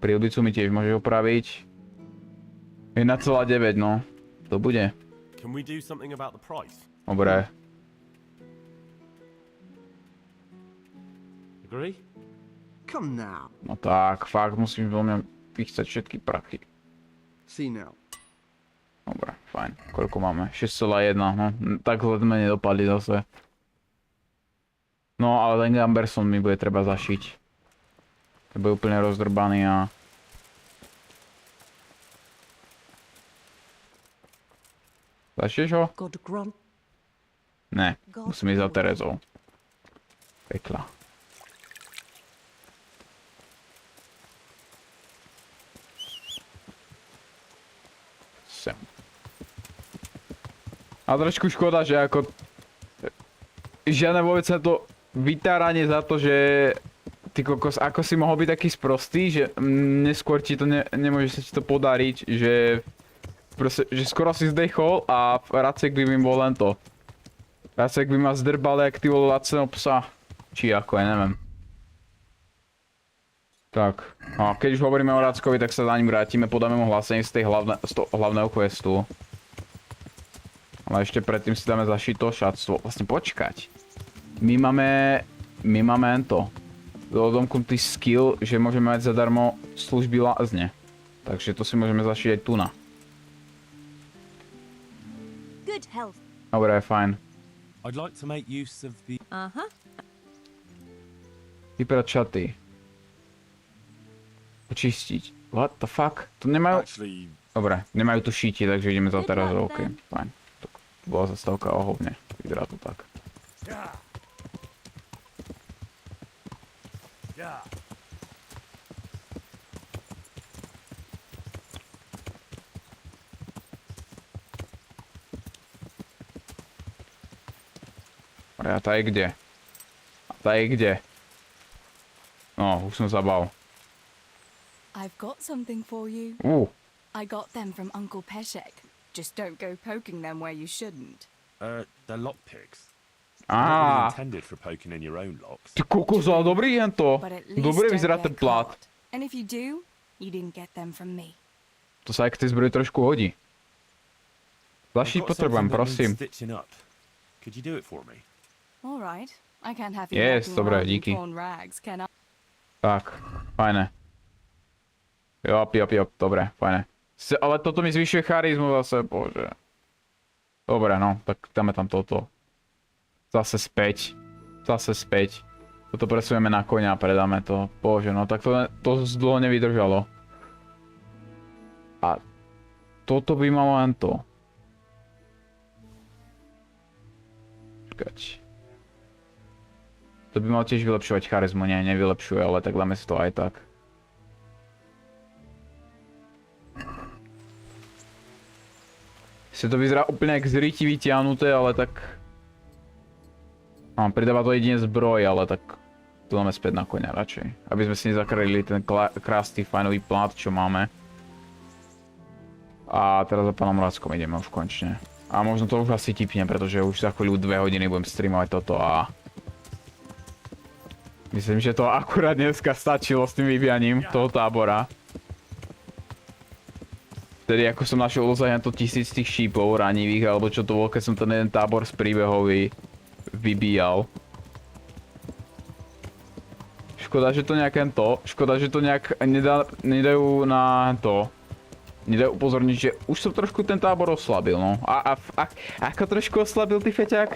Prílbicu mi tiež môžeš opraviť. 1,9, no. To bude. Dobre. No tak, fakt musím vo mňa vychcať všetky prachy. Dobre, fajn. Koľko máme? 6,1, no. Tak zle sme nedopadli zase. No, ale ten Gamberson mi bude treba zašiť. To bude úplne rozdrbaný a... Zašieš ho? Ne, musím ísť za Terezou. Pekla. Sem. A trošku škoda, že ako... Žiadne vôbec sa to vytáranie za to, že... Ty kokos, ako si mohol byť taký sprostý, že neskôr ti to nemôže sa ti to podariť, že... Proste, že skoro si zdechol a Racek by mi bol len to. Racek by ma zdrbal jak ty vole lacného psa. Či ako, ja neviem. Tak, a keď už hovoríme o Rackovi, tak sa za ním vrátime, podáme mu hlásenie z toho hlavného questu. Ale ešte predtým si dáme zašiť to šatstvo. Vlastne počkať. My máme to. Dodomknutý skill, že môžeme mať zadarmo služby lázne. Takže to si môžeme zašiť aj tu na. Dobre, fajn. Vyprať šaty. Očistiť. What the fuck? To nemajú... Dobre, nemajú tu šíti, takže ideme za teraz. OK, fajn. To bola zastávka o hovne. Vyzerá to tak. A tá je kde? A tá je kde? No, už som zabal. I've got something for you. I got them from Uncle Peshek. Just don't go poking them where you shouldn't. They're lockpicks. Á. Intended for poking in your own locks. Ty kokos, ale dobrý je to. Dobre vyzerá ten plát. And if you do, you didn't get them from me. To sa aj k tej zbroji trošku hodí. Zašiť potrebujem, prosím. Could you do it for me? All right. I can't have you Yes, dobre, díky. Tak, fajné. Jop, dobre, fajné. Ale toto mi zvyšuje charizmu zase, bože. Dobre, no, tak dáme tam toto. Zase späť. Toto presujeme na koňa a predáme to. Bože, no tak to dlho nevydržalo. A toto by malo len to. Počkať. To by mal tiež vylepšovať charizmu, nie, nevylepšuje, ale tak dáme si to aj tak. To vyzerá úplne jak z ryti vytiahnuté, ale tak... Pridáva to jedine zbroj, ale tak... To dáme späť na koňa radšej. Aby sme si nezakrýli ten krásny, fajnový plát, čo máme. A teraz za pánom Rackom ideme už konečne. A možno to už asi tipne, pretože už za chvíľu 2 hodiny budem streamovať toto a... Myslím, že to akurát dneska stačilo s tým vybijaním toho tábora. Vtedy ako som našiel ozaj na to 1000 tých šípov ranivých, alebo čo to bolo, keď som ten jeden tábor z príbehový vybíjal. Škoda, že to nejak nedajú na to. Nedajú upozorniť, že už som trošku ten tábor oslabil, no. A ako trošku oslabil ty feťák?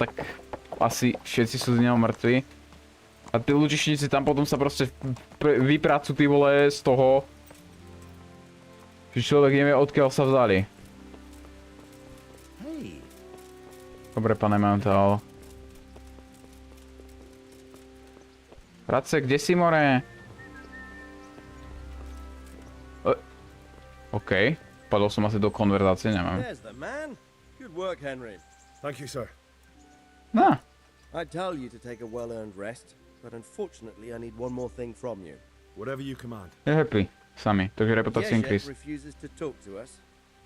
Tak asi všetci sú z neho mŕtvi. A tí lučišníci tam potom sa proste vypracujú ty vole z toho, že človek nevie odkiaľ sa vzali. Dobre, pane Mental. Racek, kde si, more? OK. Padol som asi do konverzácie, neviem. Good work, Henry. Thank you, sir. I tell you to take a well-earned rest, but unfortunately I need one more thing from you. Whatever you command. Je happy sami, takže reputácia Pieszek increase. refuses to talk to us.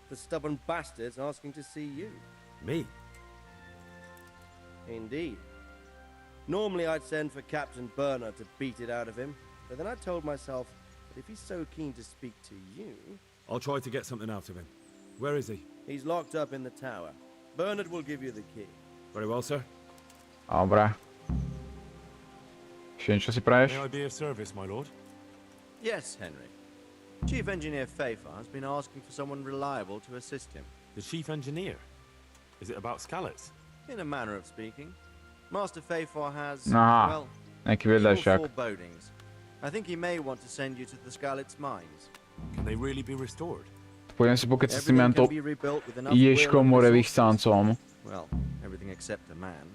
The stubborn bastard's asking to see you. Me? Indeed. Normally I'd send for Captain Bernard to beat it out of him, but then I told myself that if he's so keen to speak to you... I'll try to get something out of him. Where is he? He's locked up in the tower. Bernard will give you the key. Very well, sir. Dobre. Ešte niečo si praješ? May I be of service, my lord? Yes, Henry. Chief Engineer Fafar has been asking for someone reliable to assist him. The chief engineer? Is it about Scallops? In a manner of speaking. Master Fafar has, Aha, well, nejaký evil vedľajšak. forebodings. I think he may want to send you to the Skalitz mines. Can they really be restored? Pôjdem si pokecať s tým Ježkom morevých stancom. Well, everything except a man.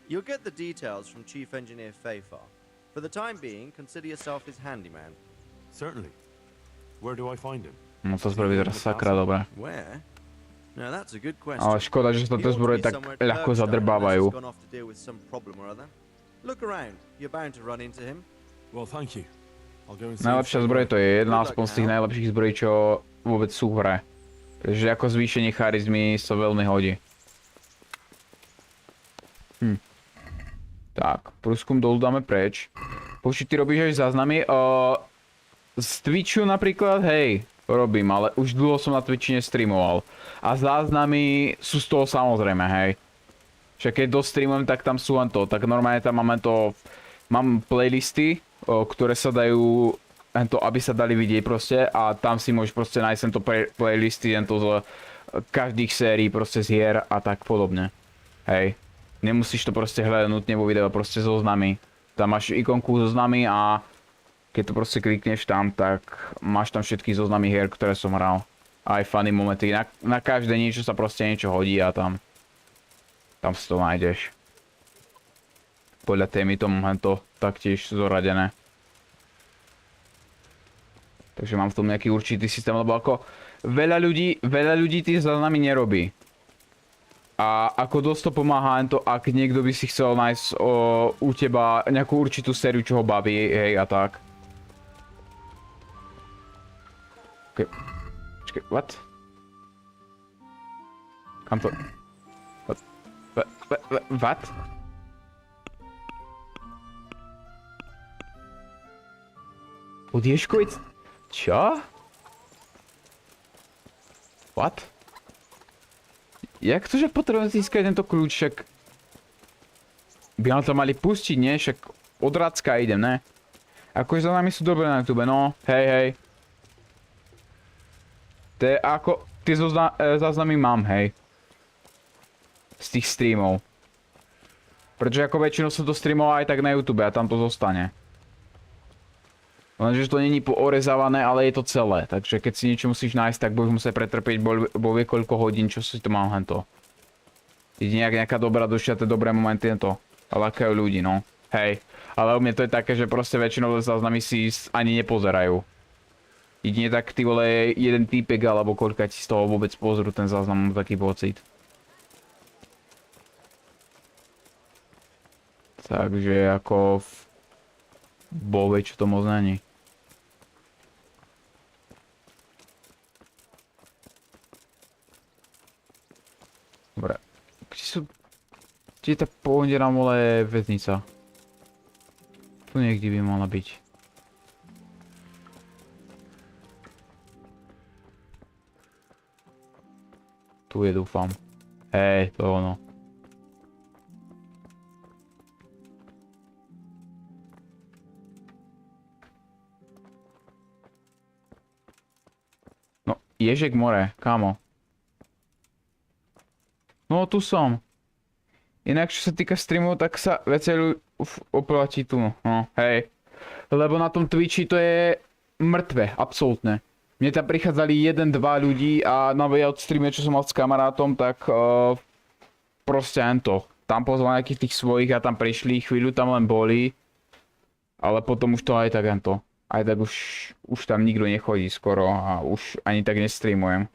You'll get the details from Chief Engineer Fafar. For the time being, consider yourself his handyman. Certainly. Where do I find him? No to spraví teraz sakra dobre. Where? Now that's a good question. Ale škoda, že sa tie zbroje tak ľahko zadrbávajú. Look around. You're bound to run into him. Well, thank you. I'll go and see. Najlepšia zbroj to je jedna aspoň z tých najlepších zbrojí, čo vôbec sú v hre. Takže ako zvýšenie charizmy sa veľmi hodí. Tak, prúskum dolu dáme preč. Počuť, ty robíš aj záznamy? Z Twitchu napríklad, hej, robím, ale už dlho som na Twitchi nestreamoval. A záznamy sú z toho samozrejme, hej. Však keď dostreamujem, tak tam sú len to. Tak normálne tam máme to... Mám playlisty, ktoré sa dajú... aby sa dali vidieť proste. A tam si môžeš proste nájsť tento playlisty, tento z každých sérií proste z hier a tak podobne. Hej. Nemusíš to proste hľadať nutne vo videu, proste zoznamy. Tam máš ikonku zoznamy a... Keď to proste klikneš tam, tak máš tam všetky zoznamy hier, ktoré som hral. Aj funny momenty. Na každé niečo sa proste niečo hodí a tam si to nájdeš. Podľa témy to mám to taktiež zoradené. Takže mám v tom nejaký určitý systém, lebo ako veľa ľudí tie záznamy nerobí. A ako dosť to pomáha to, ak niekto by si chcel nájsť u teba nejakú určitú sériu, čo ho baví, hej, a tak. Okay. Počkej, what? Kam to? What? Od Ježkovic? Čo? What? Jak to, že potrebujem získať tento kľúč, však... By nám to mali pustiť, nie? Však od Racka idem, ne? Akože za nami sú dobré na YouTube, no. Hej. To je ako... Tie záznamy mám, hej. Z tých streamov. Pretože ako väčšinou som to streamoval aj tak na YouTube a tam to zostane. Lenže to není poorezávané, ale je to celé. Takže keď si niečo musíš nájsť, tak budeš musieť pretrpieť bo vie koľko hodín, čo si to mám hento. Jedine nejaká dobrá došťa, tie dobré momenty hento. A lakajú ľudí, no. Hej. Ale u mňa to je také, že proste väčšinou záznamy si ani nepozerajú. Jedine tak ty vole jeden týpek alebo koľka ti z toho vôbec pozrú ten záznam, mám taký pocit. Takže ako v bove, čo to moc není. Dobre. Kde je tá pohodnená mole väznica? Tu niekde by mala byť. Tu je, dúfam. Hej, to je ono. No, Ježek more, kámo. No, tu som. Inak, čo sa týka streamov, tak sa veceľu oplatí tu, no, hej. Lebo na tom Twitchi to je mŕtve, absolútne. Mne tam prichádzali 1-2 ľudí a na od streame, čo som mal s kamarátom, tak proste to. Tam pozval nejakých tých svojich a tam prišli, chvíľu tam len boli. Ale potom už to aj tak to. Aj tak už tam nikto nechodí skoro a už ani tak nestreamujem.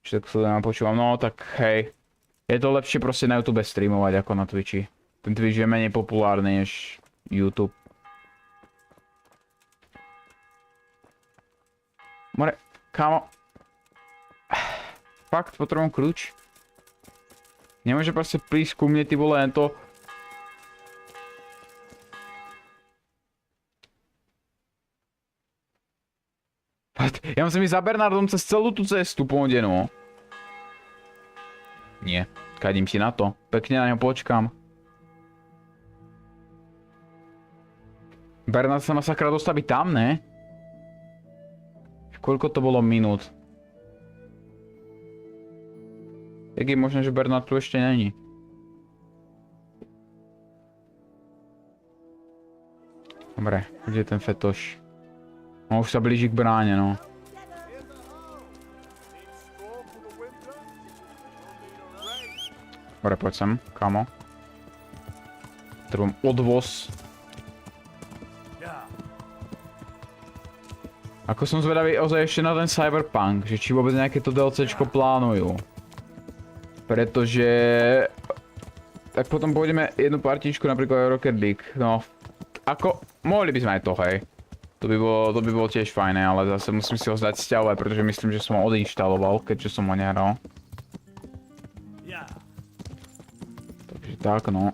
Všetko sa tam počúvam, no tak hej. Je to lepšie proste na YouTube streamovať ako na Twitchi. Ten Twitch je menej populárny než YouTube. More, kámo. Fakt, potrebujem kľúč. Nemôže proste prísť ku mne, ty vole, len to. Ja musím ísť za Bernardom cez celú tú cestu pôjdenú. Nie, kadím si na to. Pekne na ňo počkám. Bernard sa masakra dostaví tam, ne? Koľko to bolo minút? Jak je možné, že Bernard tu ešte není? Dobre, kde je ten fetoš? No už sa blíži k bráne, no. Dobre, poď sem, kámo. Potrebujem odvoz. Ako som zvedavý ozaj ešte na ten Cyberpunk, že či vôbec nejaké to DLCčko plánujú. Pretože... Tak potom pôjdeme jednu partičku napríklad Rocket League, no... Ako... Mohli by sme aj to, hej. To by bolo tiež fajné, ale zase musím si ho zdať sťahovať, pretože myslím, že som ho odinštaloval, keďže som ho nehral. Takže tak, no.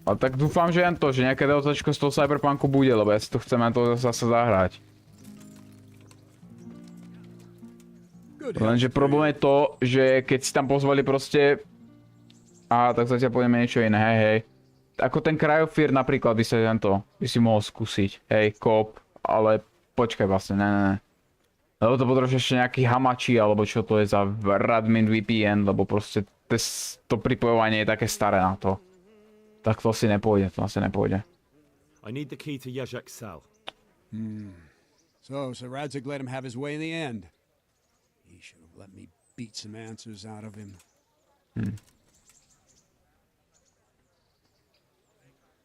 Ale tak dúfam, že jen to, že nejaké DLCčko z toho Cyberpunku bude, lebo ja si to chcem to zase zahrať. Lenže problém je to, že keď si tam pozvali proste... tak zatiaľ pôjdeme niečo iné, hej, hej. Ako ten Cryofear napríklad by sa by si mohol skúsiť, hej, koop, ale počkaj vlastne, ne. Lebo to potrebuješ ešte nejaký hamači, alebo čo to je za Radmin VPN, lebo proste to pripojovanie je také staré na to. Tak to asi nepôjde, I need the key to Jezek's cell. So Radzik let him have his way in the end. He should have let me beat some answers out of him.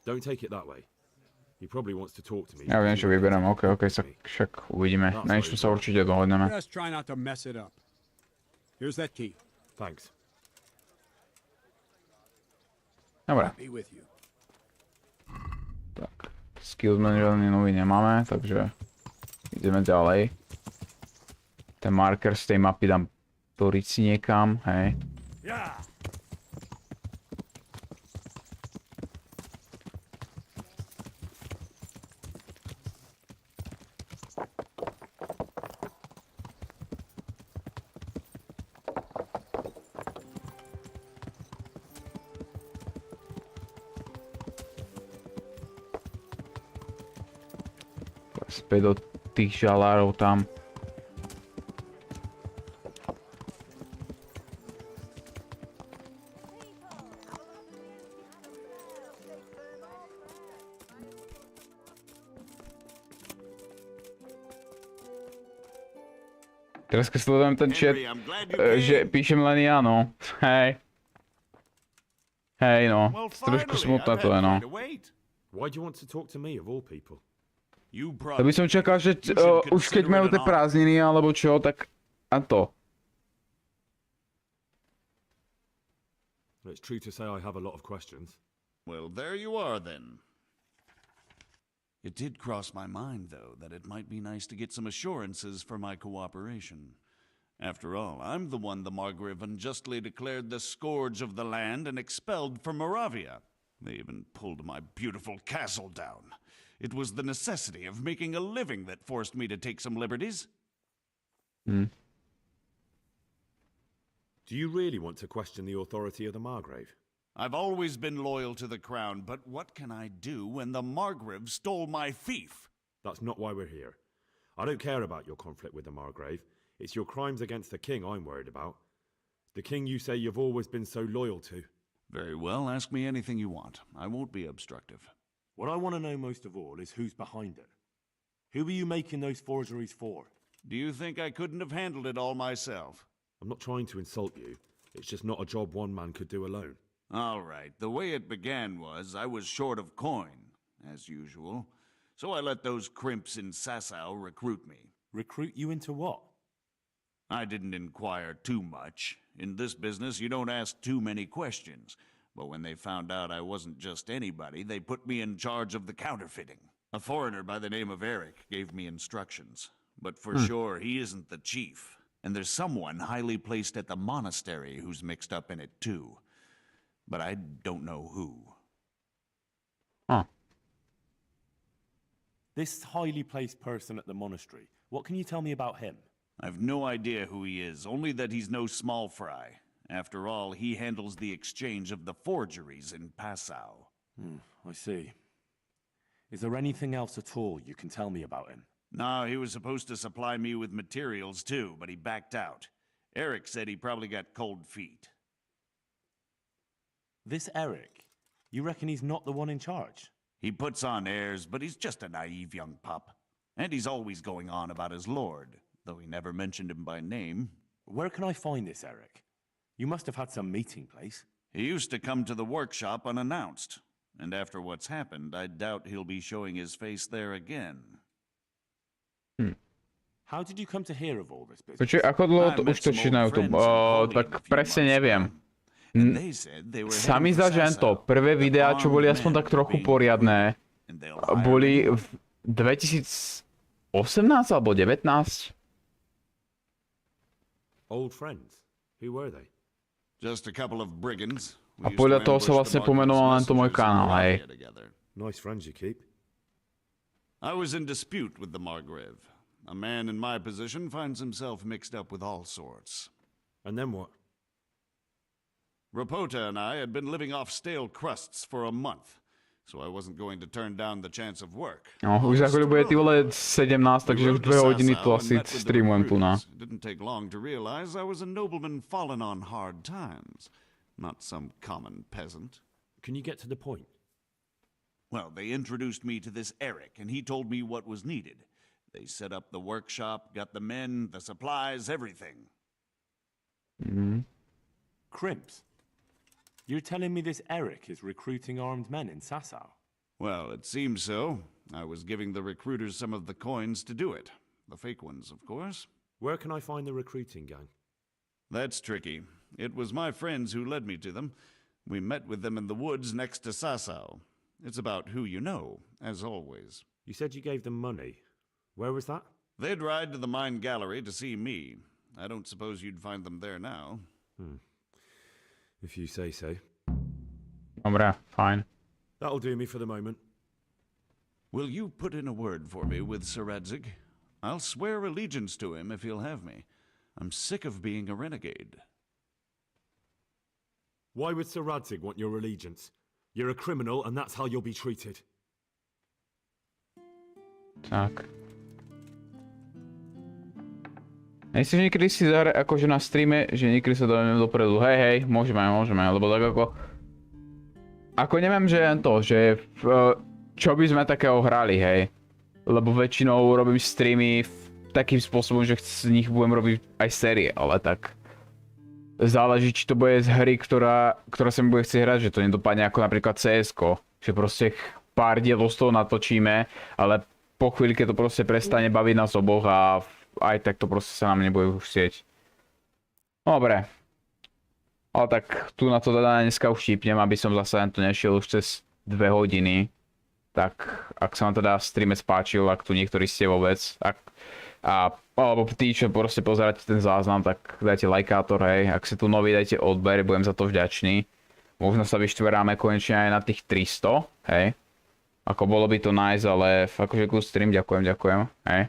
Don't take it that way. He probably wants to talk to me. Ja viem, čo vyberám, ok, však uvidíme. Na niečom sa určite dohodneme. Just try not to mess it up. Here's that key. Thanks. Dobre. Tak, skills manažerný nový nemáme, takže ideme ďalej. Ten marker z tej mapy dám toriť si niekam, hej. Späť do tých žalárov tam. Teraz keď sledujem ten chat, že píšem len ja, no. Hej. Hej, no. Trošku smutné to je, no. Why do you want to talk to me of all people? To by som čakal, že už keď majú tie prázdniny alebo čo, tak a to. It's true to say I have a lot of questions. Well, there you are then. It did cross my mind, though, that it might be nice to get some assurances for my cooperation. After all, I'm the one the Margrave unjustly declared the scourge of the land and expelled from Moravia. They even pulled my beautiful castle down. It was the necessity of making a living that forced me to take some liberties. Do you really want to question the authority of the Margrave? I've always been loyal to the crown, but what can I do when the Margrave stole my fief? That's not why we're here. I don't care about your conflict with the Margrave. It's your crimes against the king I'm worried about. The king you say you've always been so loyal to. Very well, ask me anything you want. I won't be obstructive. What I want to know most of all is who's behind it. Who are you making those forgeries for? Do you think I couldn't have handled it all myself? I'm not trying to insult you. It's just not a job one man could do alone. All right, the way it began was I was short of coin, as usual. So I let those crimps in Sasau recruit me. Recruit you into what? I didn't inquire too much. In this business, you don't ask too many questions. But when they found out I wasn't just anybody, they put me in charge of the counterfeiting. A foreigner by the name of Eric gave me instructions. But for sure, he isn't the chief. And there's someone highly placed at the monastery who's mixed up in it too. But I don't know who. Huh. This highly placed person at the monastery, what can you tell me about him? I've no idea who he is, only that he's no small fry. After all, he handles the exchange of the forgeries in Passau. I see. Is there anything else at all you can tell me about him? No, he was supposed to supply me with materials too, but he backed out. Eric said he probably got cold feet. This Eric? You reckon he's not the one in charge? He puts on airs, but he's just a naive young pup. And he's always going on about his lord, though he never mentioned him by name. Where can I find this Eric? You must have had some meeting place. He used to come to the workshop unannounced. And after what's happened, I doubt he'll be showing his face there again. How did you come to hear of all this business? Počuj, ako dlho to už točíš na YouTube? Tak presne neviem. Sa mi zdá, že to prvé videá, čo boli aspoň tak trochu poriadne, boli v 2018 alebo 19. Old friends? Who were they? Just a couple of brigands. A podľa toho sa vlastne pomenoval len to môj kanál, hej. Nice friends you keep. I was in dispute with the Margrave. A man in my position finds himself mixed up with all sorts. And then what? Rapota and I had been living off stale crusts for a month, so I wasn't going to turn down the chance of work. No, už za chvíľu bude ty vole 17, takže už 2 hodiny to asi streamujem tu na. It didn't take long to realize I was a nobleman fallen on hard times, not some common peasant. Can you get to the point? Well, they introduced me to this Eric, and he told me what was needed. They set up the workshop, got the men, the supplies, everything. Crimps? You're telling me this Eric is recruiting armed men in Sasau? Well, it seems so. I was giving the recruiters some of the coins to do it. The fake ones, of course. Where can I find the recruiting gang? That's tricky. It was my friends who led me to them. We met with them in the woods next to Sasau. It's about who you know, as always. You said you gave them money. Where was that? They'd ride to the mine gallery to see me. I don't suppose you'd find them there now. If you say so. Dobre, fajn. That'll do me for the moment. Will you put in a word for me with Sir Radzig? I'll swear allegiance to him if he'll have me. I'm sick of being a renegade. Why would Sir Radzig want your allegiance? You're a criminal and that's how you'll be treated. Tak. Nechceš niekedy si zahrať akože na streame, že niekedy sa dáme dopredu. Hej, môžeme, lebo tak ako neviem, že len to, že čo by sme takého hrali, hej. Lebo väčšinou robím streamy takým spôsobom, že z nich budem robiť aj série, ale tak záleží, či to bude z hry, ktorá sa mi bude chcieť hrať, že to nedopadne ako napríklad CS-ko, že proste pár dielov z toho natočíme, ale po chvíli, keď to proste prestane baviť nás oboch a aj tak to proste sa nám nebude už chcieť. Dobre. Ale tak tu na to teda dneska už šípnem, aby som zase len to nešiel už cez 2 hodiny. Tak ak sa vám teda stream spáčil, ak tu niektorí ste vôbec, alebo tí, čo proste pozeráte ten záznam, tak dajte lajkátor, hej. Ak ste tu noví, dajte odber, budem za to vďačný. Možno sa vyštveráme konečne aj na tých 300, hej. Ako bolo by to nice, ale akože cool stream, ďakujem, hej.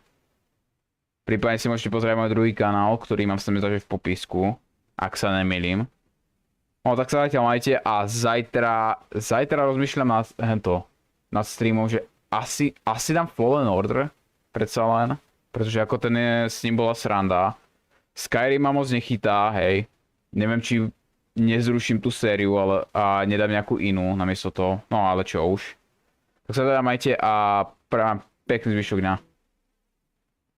Prípadne si môžete pozrieť môj druhý kanál, ktorý mám sem v popisku, ak sa nemýlim. No tak sa zatiaľ majte a zajtra rozmýšľam nad streamom, že asi dám Fallen Order, predsa len, pretože ako s ním bola sranda. Skyrim ma moc nechytá, hej. Neviem, či nezruším tú sériu, a nedám nejakú inú namiesto toho, no ale čo už. Tak sa teda majte a prajem pekný zvyšok dňa.